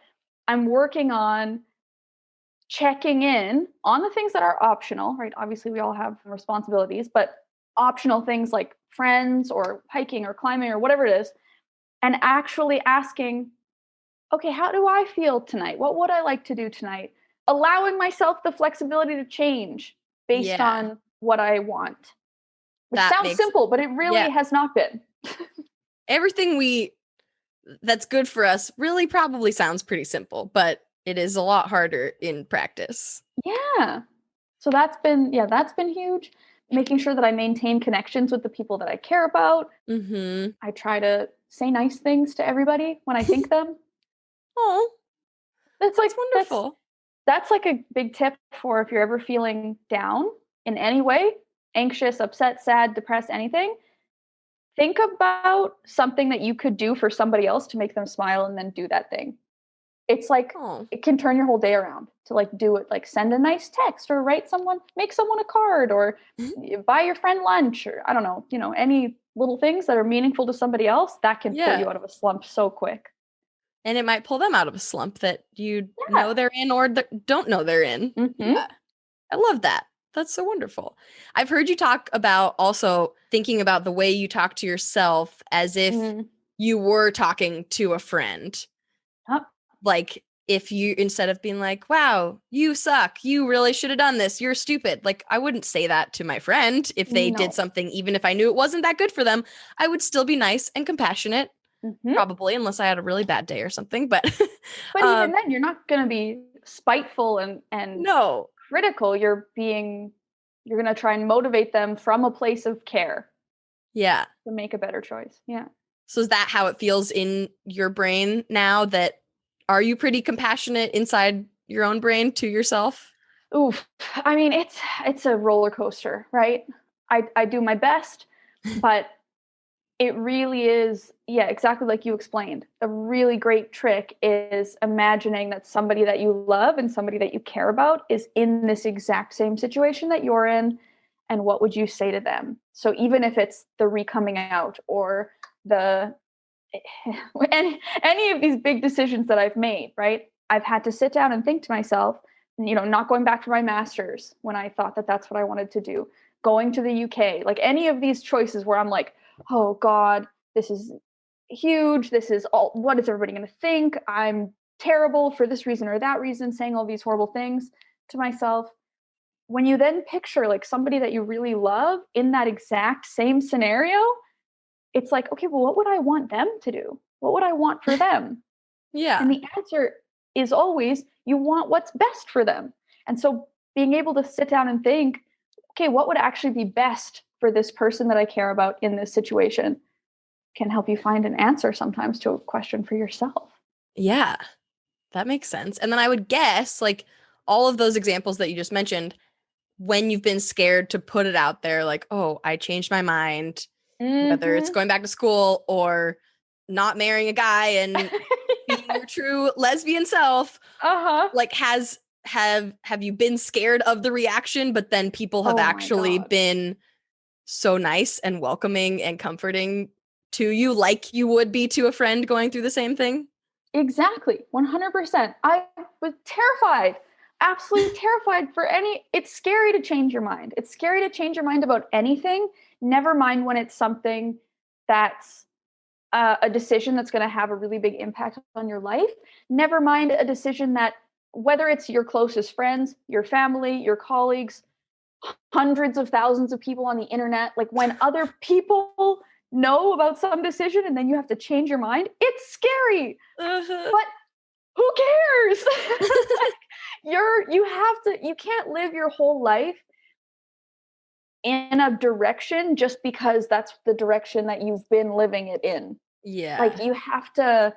I'm working on checking in on the things that are optional, right? Obviously, we all have responsibilities, but optional things like friends or hiking or climbing or whatever it is, and actually asking, okay, how do I feel tonight? What would I like to do tonight? Allowing myself the flexibility to change based on what I want. Which sounds simple, but it really has not been. Everything that's good for us really probably sounds pretty simple, but it is a lot harder in practice. Yeah. So that's been huge. Making sure that I maintain connections with the people that I care about. I try to say nice things to everybody when I think them. Oh, that's wonderful. That's like a big tip for if you're ever feeling down in any way, anxious, upset, sad, depressed, anything. Think about something that you could do for somebody else to make them smile and then do that thing. It's like, it can turn your whole day around to like do it, like send a nice text or make someone a card or buy your friend lunch or I don't know, any little things that are meaningful to somebody else that can pull you out of a slump so quick. And it might pull them out of a slump that you know they're in or don't know they're in. Yeah. I love that. That's so wonderful. I've heard you talk about also thinking about the way you talk to yourself as if you were talking to a friend. Like if you, instead of being like, wow, you suck, you really should have done this, you're stupid. Like I wouldn't say that to my friend if they did something, even if I knew it wasn't that good for them. I would still be nice and compassionate, probably, unless I had a really bad day or something. But even then, you're not going to be spiteful and critical. You're going to try and motivate them from a place of care. Yeah. To make a better choice. Yeah. So is that how it feels in your brain now? That are you pretty compassionate inside your own brain to yourself? Oof. I mean, it's a roller coaster, right? I do my best, but it really is, exactly like you explained. A really great trick is imagining that somebody that you love and somebody that you care about is in this exact same situation that you're in, and what would you say to them? So even if it's the recoming out or any of these big decisions that I've made, right? I've had to sit down and think to myself, not going back for my master's when I thought that that's what I wanted to do, going to the UK, like any of these choices where I'm like, oh God, this is huge. This is all, what is everybody going to think? I'm terrible for this reason or that reason, saying all these horrible things to myself. When you then picture like somebody that you really love in that exact same scenario, it's like, okay, well, what would I want them to do? What would I want for them? And the answer is always, you want what's best for them. And so being able to sit down and think, okay, what would actually be best for this person that I care about in this situation can help you find an answer sometimes to a question for yourself. Yeah, that makes sense. And then I would guess, like, all of those examples that you just mentioned, when you've been scared to put it out there, like, oh, I changed my mind, whether it's going back to school or not marrying a guy and being your true lesbian self, like have you been scared of the reaction, but then people have actually been so nice and welcoming and comforting to you, like you would be to a friend going through the same thing? Exactly. 100%. I was terrified, absolutely terrified it's scary to change your mind. It's scary to change your mind about anything. Never mind when it's something that's a decision that's going to have a really big impact on your life. Never mind a decision that, whether it's your closest friends, your family, your colleagues, hundreds of thousands of people on the internet, like when other people know about some decision and then you have to change your mind, it's scary. But who cares? You can't live your whole life in a direction just because that's the direction that you've been living it in. Yeah. Like you have to,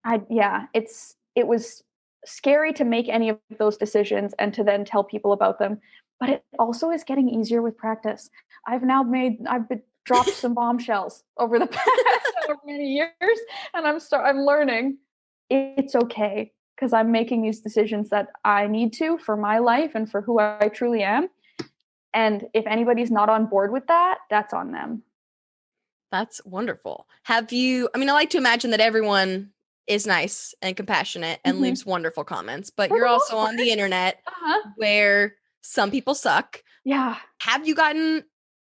it was scary to make any of those decisions and to then tell people about them. But it also is getting easier with practice. I've been dropped some bombshells over the past so many years, and I'm learning it's okay because I'm making these decisions that I need to for my life and for who I truly am. And if anybody's not on board with that, that's on them. That's wonderful. I like to imagine that everyone is nice and compassionate and leaves wonderful comments, but you're also on the internet where some people suck. Yeah. Have you gotten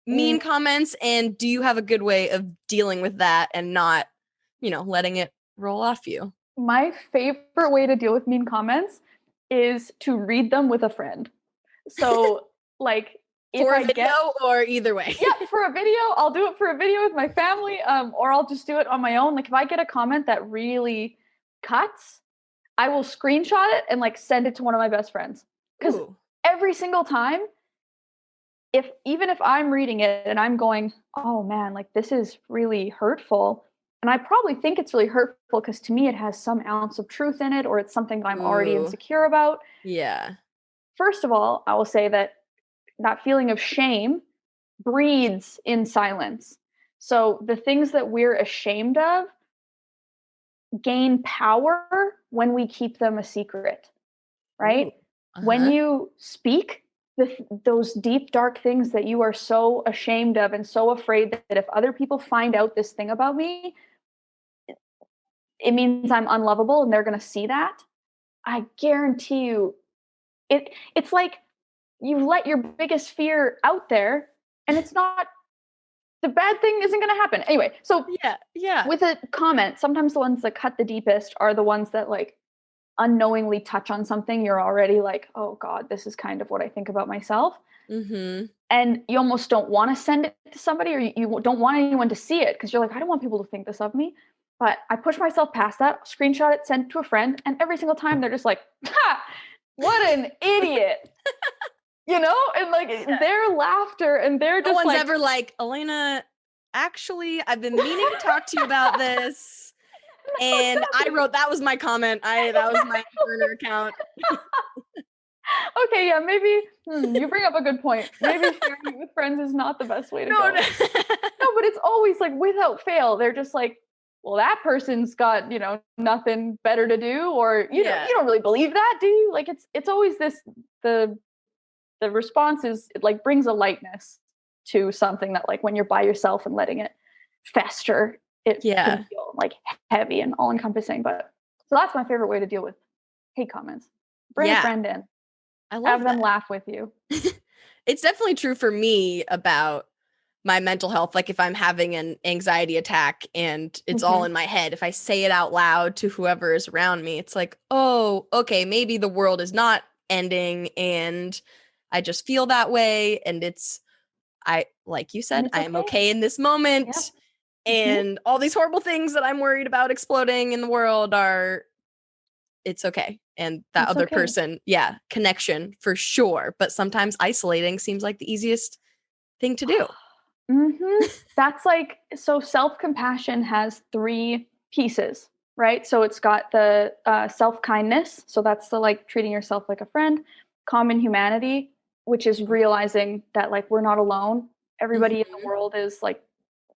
mean comments, and do you have a good way of dealing with that and not, letting it roll off you? My favorite way to deal with mean comments is to read them with a friend. So like, for a video or either way? Yeah, for a video. I'll do it for a video with my family, or I'll just do it on my own. Like if I get a comment that really cuts, I will screenshot it and like send it to one of my best friends. Because every single time, even if I'm reading it and I'm going, oh man, like this is really hurtful, and I probably think it's really hurtful because to me it has some ounce of truth in it, or it's something that I'm already insecure about. Yeah. First of all, I will say that feeling of shame breeds in silence. So the things that we're ashamed of gain power when we keep them a secret, right? When you speak those deep, dark things that you are so ashamed of and so afraid that if other people find out this thing about me, it means I'm unlovable and they're going to see that. I guarantee you, it's like you let your biggest fear out there and it's not, the bad thing isn't going to happen. Anyway, so yeah. With a comment, sometimes the ones that cut the deepest are the ones that like unknowingly touch on something you're already like, oh God, this is kind of what I think about myself. And you almost don't want to send it to somebody, or you don't want anyone to see it because you're like, I don't want people to think this of me. But I push myself past that, screenshot it, send it to a friend, and every single time they're just like, ha, what an idiot. And like their laughter, and they're just no one's ever like, Alayna, actually, I've been meaning to talk to you about this. And I wrote, that was my comment. That was my burner account. Okay, yeah, maybe you bring up a good point. Maybe sharing it with friends is not the best way to go. No, but it's always like without fail, they're just like, well, that person's got, nothing better to do, or you don't really believe that, do you? Like it's always this, the response is, it like brings a lightness to something that like when you're by yourself and letting it fester, it can feel like heavy and all encompassing. But so that's my favorite way to deal with hate comments. Bring a friend in. I love Have them laugh with you. It's definitely true for me about my mental health. Like if I'm having an anxiety attack and it's all in my head, if I say it out loud to whoever is around me, it's like, oh, okay, maybe the world is not ending and I just feel that way. And like you said, I am okay in this moment. And all these horrible things that I'm worried about exploding in the world it's okay. And that other person, connection for sure. But sometimes isolating seems like the easiest thing to do. That's like, so self-compassion has 3 pieces, right? So it's got the self-kindness. So that's the like treating yourself like a friend. Common humanity, which is realizing that like we're not alone. Everybody in the world is like,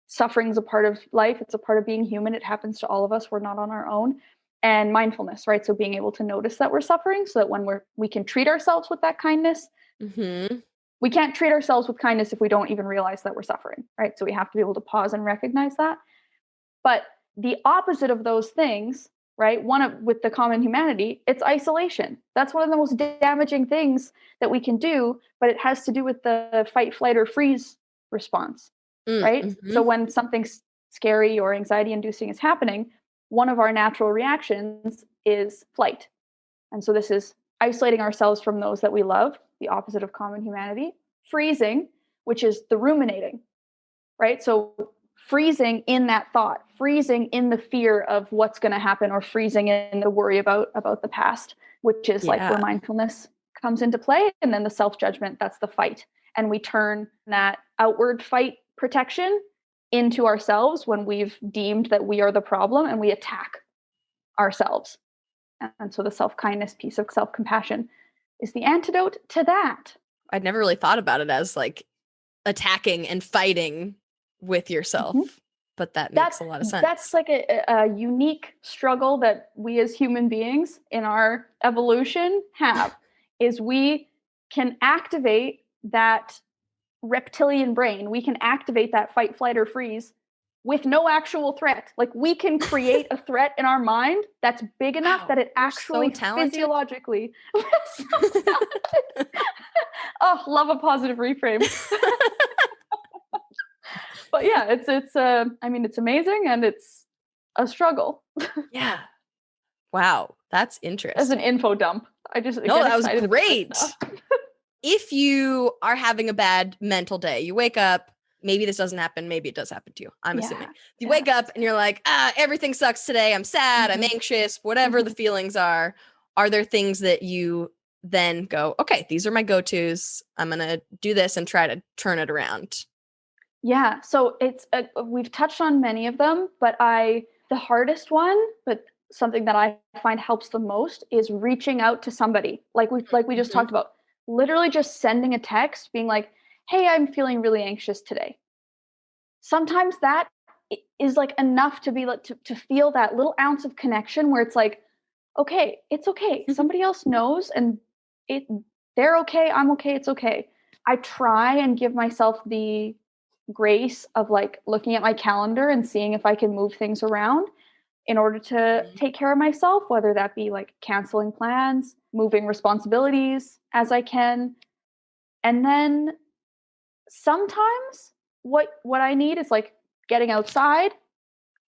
suffering is a part of life. It's a part of being human. It happens to all of us. We're not on our own. And mindfulness, right? So being able to notice that we're suffering so that when we can treat ourselves with that kindness. We can't treat ourselves with kindness if we don't even realize that we're suffering, right? So we have to be able to pause and recognize that. But the opposite of those things, right? With the common humanity, it's isolation. That's one of the most damaging things that we can do, but it has to do with the fight, flight, or freeze response, right? So when something scary or anxiety inducing is happening, one of our natural reactions is flight. And so this is isolating ourselves from those that we love, the opposite of common humanity. Freezing, which is the ruminating, right? So freezing in that thought, freezing in the fear of what's going to happen, or freezing in the worry about the past, which is like where mindfulness comes into play. And then the self-judgment, that's the fight. And we turn that outward fight protection into ourselves when we've deemed that we are the problem, and we attack ourselves. And so the self-kindness piece of self-compassion is the antidote to that. I'd never really thought about it as like attacking and fighting with yourself, but that makes a lot of sense. That's like a unique struggle that we as human beings in our evolution have, is we can activate that reptilian brain. We can activate that fight, flight, or freeze with no actual threat. Like we can create a threat in our mind that's big enough that it actually physiologically. Oh, love a positive reframe. But yeah, it's amazing, and it's a struggle. Yeah. Wow, that's interesting. As an info dump, that was great. If you are having a bad mental day, you wake up. Maybe this doesn't happen. Maybe it does happen to you. I'm assuming. You wake up and you're like, everything sucks today. I'm sad. I'm anxious. Whatever the feelings are there things that you then go, okay, these are my go-tos. I'm going to do this and try to turn it around? Yeah. So we've touched on many of them, but the hardest one, but something that I find helps the most, is reaching out to somebody. Like we just talked about, literally just sending a text being like, hey, I'm feeling really anxious today. Sometimes that is like enough to be like, to feel that little ounce of connection where it's like, okay, it's okay. Somebody else knows, and they're okay. I'm okay. It's okay. I try and give myself the grace of like looking at my calendar and seeing if I can move things around in order to take care of myself, whether that be like canceling plans, moving responsibilities as I can. And then sometimes what I need is like getting outside,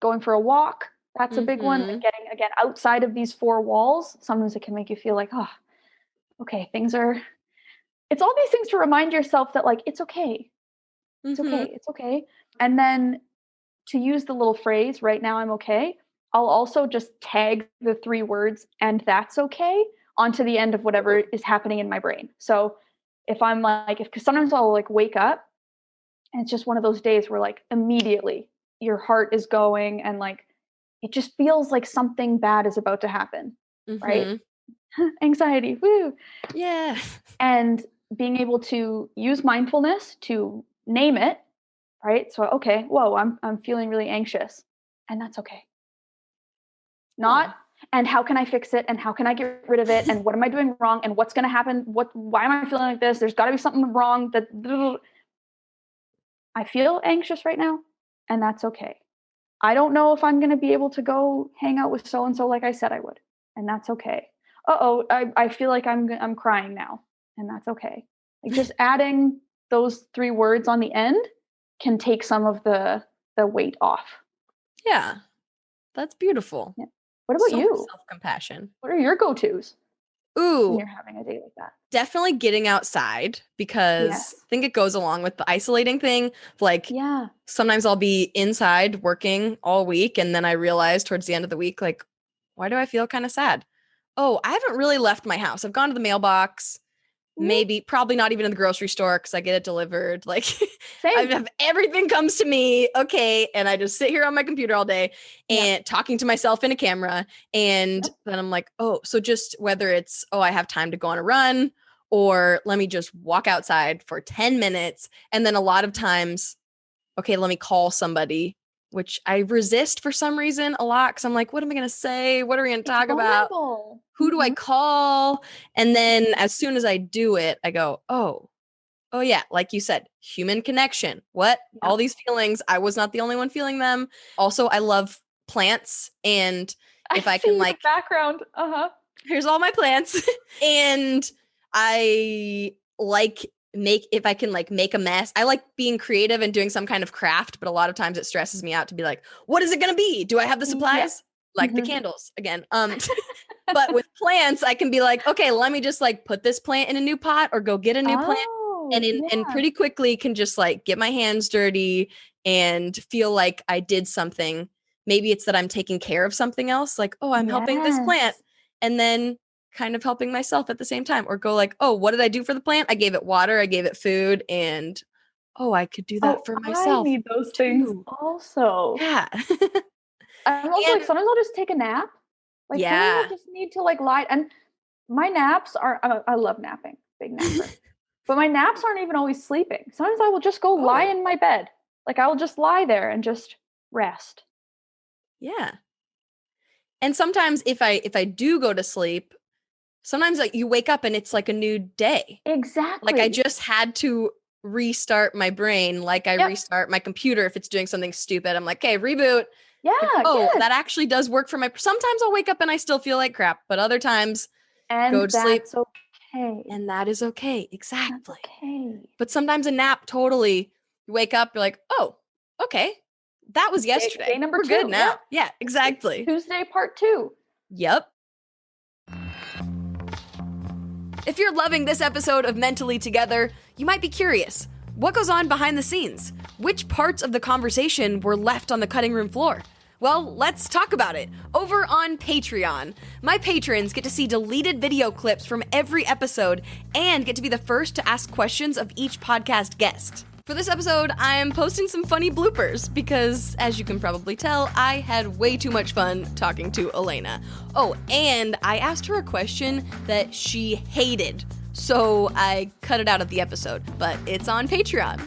going for a walk. That's a big one. Like getting, again, outside of these four walls. Sometimes it can make you feel like, oh, okay, it's all these things to remind yourself that like, it's okay. It's okay. It's okay. And then to use the little phrase, right now I'm okay, I'll also just tag the 3 words, and that's okay, onto the end of whatever is happening in my brain. So if I'm like, because sometimes I'll like wake up and it's just one of those days where like immediately your heart is going and like, it just feels like something bad is about to happen, right? Anxiety, woo. Yeah. And being able to use mindfulness to name it, right? So, okay, whoa, I'm feeling really anxious, and that's okay. Not, and how can I fix it? And how can I get rid of it? And what am I doing wrong? And what's going to happen? Why am I feeling like this? There's got to be something wrong. That I feel anxious right now, and that's okay. I don't know if I'm going to be able to go hang out with so-and-so like I said I would, and that's okay. I feel like I'm crying now, and that's okay. Like just adding those 3 words on the end can take some of the weight off. Yeah. That's beautiful. Yeah. What about you? Self-compassion. What are your go-tos? Ooh. When you're having a day like that? Definitely getting outside, because I think it goes along with the isolating thing. Like, sometimes I'll be inside working all week, and then I realize towards the end of the week, like, why do I feel kind of sad? Oh, I haven't really left my house. I've gone to the mailbox. maybe, probably not even in the grocery store because I get it delivered. Like I Same. have everything comes to me. Okay. And I just sit here on my computer all day and talking to myself in a camera. And then I'm like, oh, so just whether it's, oh, I have time to go on a run or let me just walk outside for 10 minutes. And then a lot of times, okay, let me call somebody, which I resist for some reason a lot because I'm like, what am I going to say? What are we going to talk about? Who do I call? And then as soon as I do it, I go, oh yeah, like you said, human connection. What? Yeah. All these feelings. I was not the only one feeling them. Also, I love plants. And if I can like background, here's all my plants. And I like if I can like make a mess. I like being creative and doing some kind of craft, but a lot of times it stresses me out to be like, what is it going to be? Do I have the supplies? Like the candles again. But with plants, I can be like, okay, let me just like put this plant in a new pot or go get a new plant. And pretty quickly can just like get my hands dirty and feel like I did something. Maybe it's that I'm taking care of something else. Like, oh, I'm helping this plant. And then kind of helping myself at the same time. Or go like, oh, what did I do for the plant? I gave it water. I gave it food. And oh, I could do that for myself. I need those things also. Yeah. I'm also like, sometimes I'll just take a nap. Like, sometimes I just need to like lie. And my naps are, I love napping, big napper. But my naps aren't even always sleeping. Sometimes I will just go lie in my bed. Like I will just lie there and just rest. Yeah. And sometimes if I do go to sleep, sometimes like you wake up and it's like a new day. Exactly. Like I just had to restart my brain. Like I restart my computer if it's doing something stupid. I'm like, okay, reboot. Yeah. Like, that actually does work for sometimes I'll wake up and I still feel like crap, but other times go to sleep. Okay. And that is okay. Exactly. That's okay. But sometimes a nap totally, you wake up, you're like, oh, okay. That was yesterday. Day number We're 2. good now. Yeah, exactly. Tuesday part 2. Yep. If you're loving this episode of Mentally Together, you might be curious. What goes on behind the scenes? Which parts of the conversation were left on the cutting room floor? Well, let's talk about it. Over on Patreon, my patrons get to see deleted video clips from every episode and get to be the first to ask questions of each podcast guest. For this episode, I am posting some funny bloopers because, as you can probably tell, I had way too much fun talking to Alayna. Oh, and I asked her a question that she hated, so I cut it out of the episode, but it's on Patreon.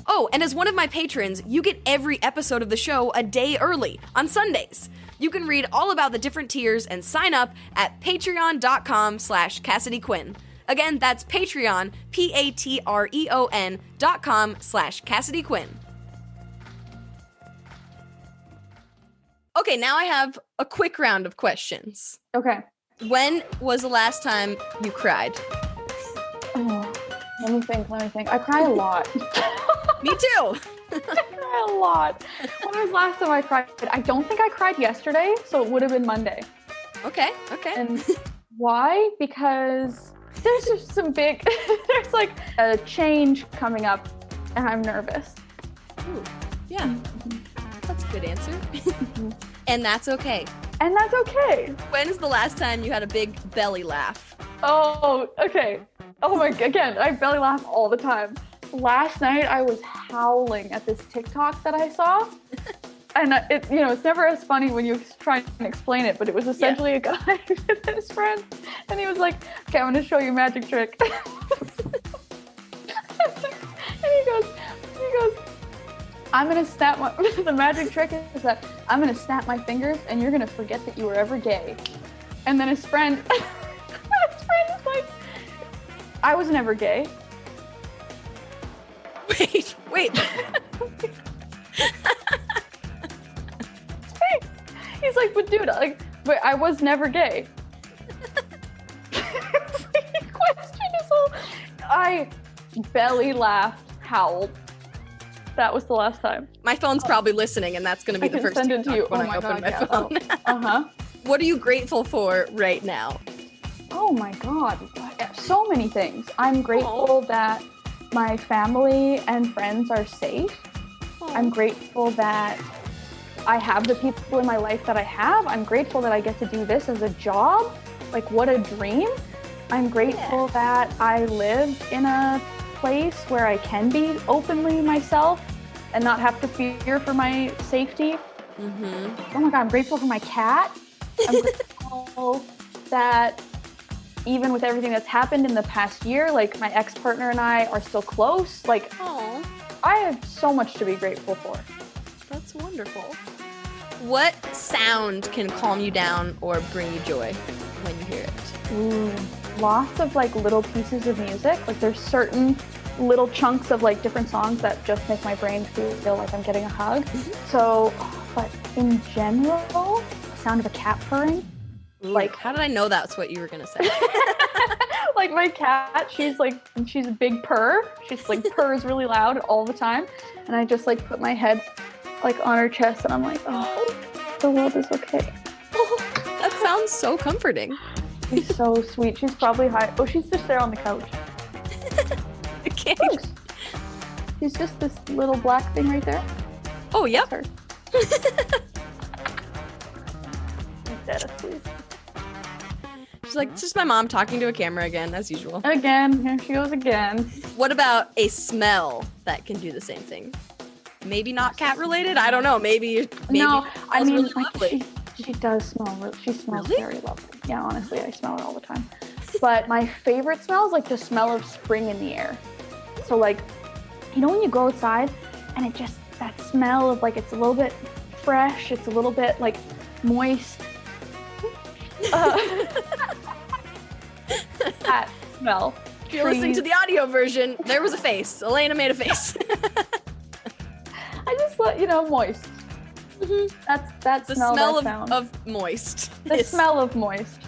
Oh, and as one of my patrons, you get every episode of the show a day early on Sundays. You can read all about the different tiers and sign up at patreon.com/Cassidy Quinn. Again, that's Patreon, patreon.com/Cassidy Quinn. Okay, now I have a quick round of questions. Okay. When was the last time you cried? Oh, let me think. I cry a lot. Me too. I cry a lot. When was the last time I cried? I don't think I cried yesterday, so it would have been Monday. Okay. And why? Because there's just some big, there's like a change coming up and I'm nervous. Ooh, yeah. That's a good answer. And that's okay. And that's okay. When is the last time you had a big belly laugh? Oh, okay. Oh my, again, I belly laugh all the time. Last night I was howling at this TikTok that I saw. And it, it's never as funny when you try and explain it, but it was essentially a guy with his friend. And he was like, okay, I'm going to show you a magic trick. And he goes, I'm going to snap the magic trick is that I'm going to snap my fingers and you're going to forget that you were ever gay. And then his friend is like, I was never gay. Wait. He's like, but dude, but I was never gay. The question is I belly laughed, howled. That was the last time. My phone's probably listening, and that's going to be the first send it to you. when I open my phone. What are you grateful for right now? Oh my God, so many things. I'm grateful that my family and friends are safe. I'm grateful that I have the people in my life that I have. I'm grateful that I get to do this as a job. Like, what a dream. I'm grateful that I live in a place where I can be openly myself and not have to fear for my safety. Oh my God, I'm grateful for my cat. I'm grateful that even with everything that's happened in the past year, like my ex-partner and I are still close. Like, Aww. I have so much to be grateful for. That's wonderful. What sound can calm you down or bring you joy when you hear it? Ooh, lots of like little pieces of music. Like there's certain little chunks of like different songs that just make my brain feel like I'm getting a hug. So, but in general, the sound of a cat purring. Ooh, like, how did I know that's what you were gonna say? Like my cat, she's a big purr. She's like purrs really loud all the time. And I just like put my head like on her chest and I'm like, oh, the world is okay. Oh, that sounds so comforting. She's so sweet. She's probably high. Oh, she's just there on the couch. Okay. Thanks. She's just this little black thing right there. Oh, yep. That's her. She's dead asleep. She's like, it's just my mom talking to a camera again, as usual. Again, here she goes again. What about a smell that can do the same thing? Maybe not cat related. I don't know. Maybe No, I mean, really like, lovely. she does smell. She smells Really? very lovely. Yeah, honestly, I smell it all the time. But my favorite smell is like the smell of spring in the air. So like, you know when you go outside and it just, that smell of like, it's a little bit fresh, it's a little bit like moist. That smell. If you're listening to the audio version, there was a face. Elena made a face. I just let moist. That's The smell smell that sound. of moist. The Yes. smell of moist.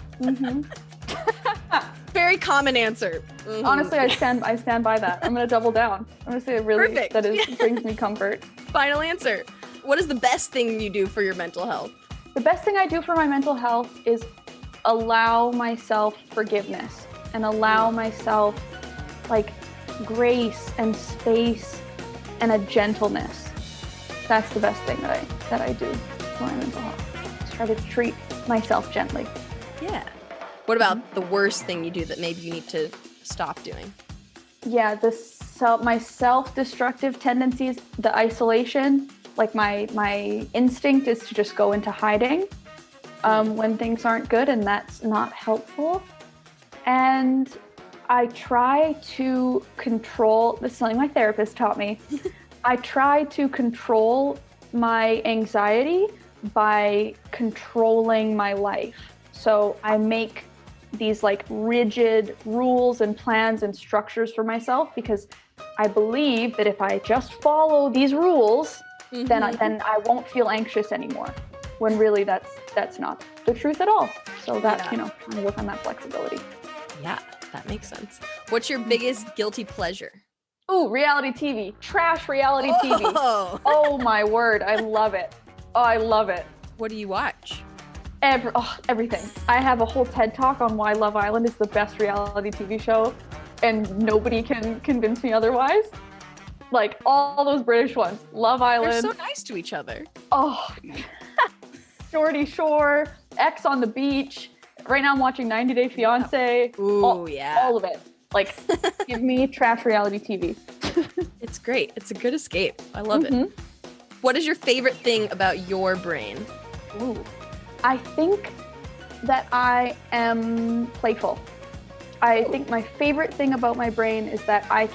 Very common answer. Mhm. Honestly, I stand by that. I'm gonna double down. I'm gonna say it really Perfect. that is brings me comfort. Final answer. What is the best thing you do for your mental health? The best thing I do for my mental health is allow myself forgiveness and allow myself like grace and space and a gentleness. That's the best thing that I do for my mental health. Just try to treat myself gently. Yeah. What about the worst thing you do that maybe you need to stop doing? Yeah, my self-destructive tendencies, the isolation, like my instinct is to just go into hiding when things aren't good, and that's not helpful. And I try to control, this is something my therapist taught me, I try to control my anxiety by controlling my life. So I make these like rigid rules and plans and structures for myself because I believe that if I just follow these rules, then I won't feel anxious anymore. When really that's not the truth at all. So that, trying to work on that flexibility. Yeah, that makes sense. What's your biggest guilty pleasure? Ooh, reality TV. Trash reality TV. Oh. Oh my word, I love it. Oh, I love it. What do you watch? Everything. I have a whole TED Talk on why Love Island is the best reality TV show, and nobody can convince me otherwise. Like all those British ones, Love Island. They're so nice to each other. Oh, Geordie Shore, X on the Beach. Right now I'm watching 90 Day Fiance. Ooh, yeah. All of it. Like, give me trash reality TV. It's great. It's a good escape. I love it. What is your favorite thing about your brain? Ooh. I think that I am playful. I think my favorite thing about my brain is that I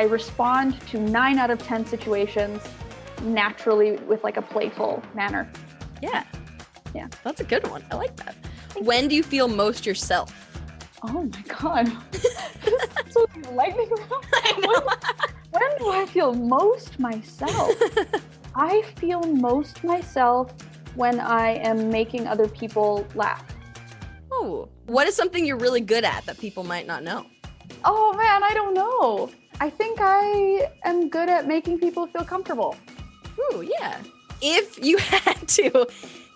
respond to 9 out of 10 situations naturally with like a playful manner. Yeah. Yeah. That's a good one. I like that. When do you feel most yourself? Oh my God. So lightning round. I know. When do I feel most myself? I feel most myself when I am making other people laugh. Oh, what is something you're really good at that people might not know? Oh man, I don't know. I think I am good at making people feel comfortable. Ooh, yeah. If you had to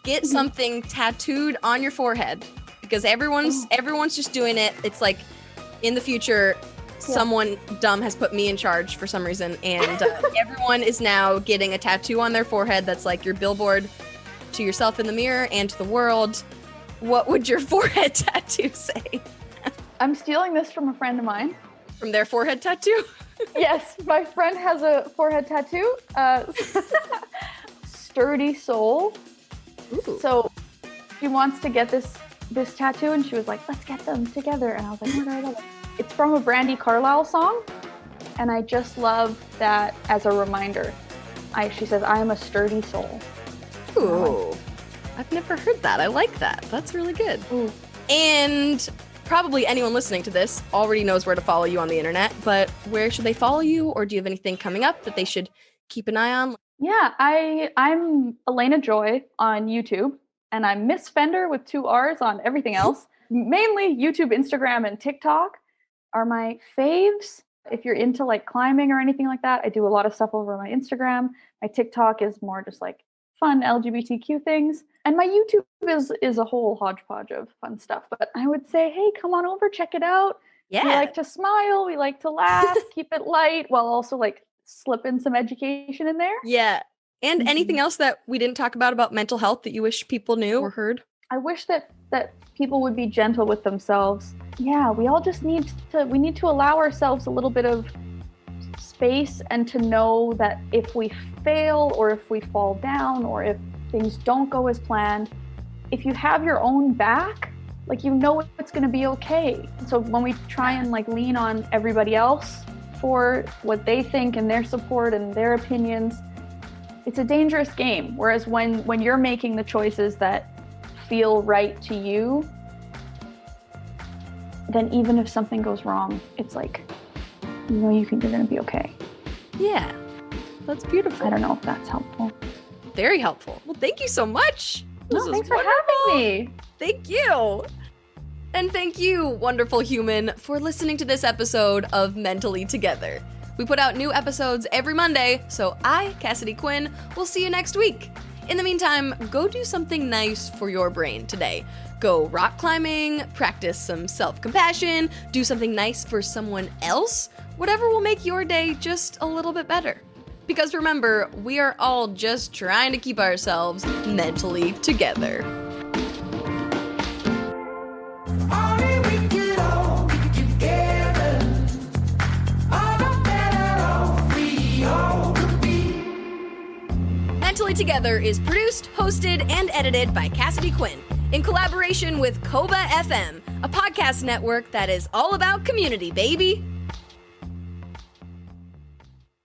get something tattooed on your forehead, because everyone's just doing it. It's like in the future, someone dumb has put me in charge for some reason, and everyone is now getting a tattoo on their forehead that's like your billboard to yourself in the mirror and to the world. what would your forehead tattoo say? I'm stealing this from a friend of mine. From their forehead tattoo? Yes, my friend has a forehead tattoo. Sturdy soul. Ooh. So she wants to get this tattoo, and she was like, let's get them together. And I was like, oh my God, it's from a Brandy Carlisle song. And I just love that as a reminder. She says, I am a sturdy soul. Ooh. I've never heard that. I like that. That's really good. Ooh. And probably anyone listening to this already knows where to follow you on the internet, but where should they follow you? Or do you have anything coming up that they should keep an eye on? Yeah, I'm Alayna Joy on YouTube, and I'm Miss Fender with 2 R's on everything else. Mainly YouTube, Instagram, and TikTok are my faves. If you're into like climbing or anything like that, I do a lot of stuff over my Instagram. My TikTok is more just like fun LGBTQ things. And my YouTube is a whole hodgepodge of fun stuff. But I would say, hey, come on over, check it out. Yeah. We like to smile, we like to laugh, keep it light, while also like slip in some education in there. Yeah. And anything else that we didn't talk about mental health that you wish people knew or heard? I wish that people would be gentle with themselves. Yeah, we all just need to allow ourselves a little bit of space, and to know that if we fail or if we fall down or if things don't go as planned, if you have your own back, like, you know it's going to be okay. So when we try and like lean on everybody else for what they think and their support and their opinions, it's a dangerous game. Whereas when you're making the choices that feel right to you, then even if something goes wrong, it's like, you know, you're going to be okay. Yeah, that's beautiful. I don't know if that's helpful. Very helpful. Well, thank you so much. This was Thanks for wonderful. having me. Thank you. And thank you, wonderful human, for listening to this episode of Mentally Together. We put out new episodes every Monday, so I, Cassidy Quinn, will see you next week. In the meantime, go do something nice for your brain today. Go rock climbing, practice some self-compassion, do something nice for someone else, whatever will make your day just a little bit better. Because remember, we are all just trying to keep ourselves mentally together. Mentally Together is produced, hosted, and edited by Cassidy Quinn in collaboration with Koba FM, a podcast network that is all about community, baby.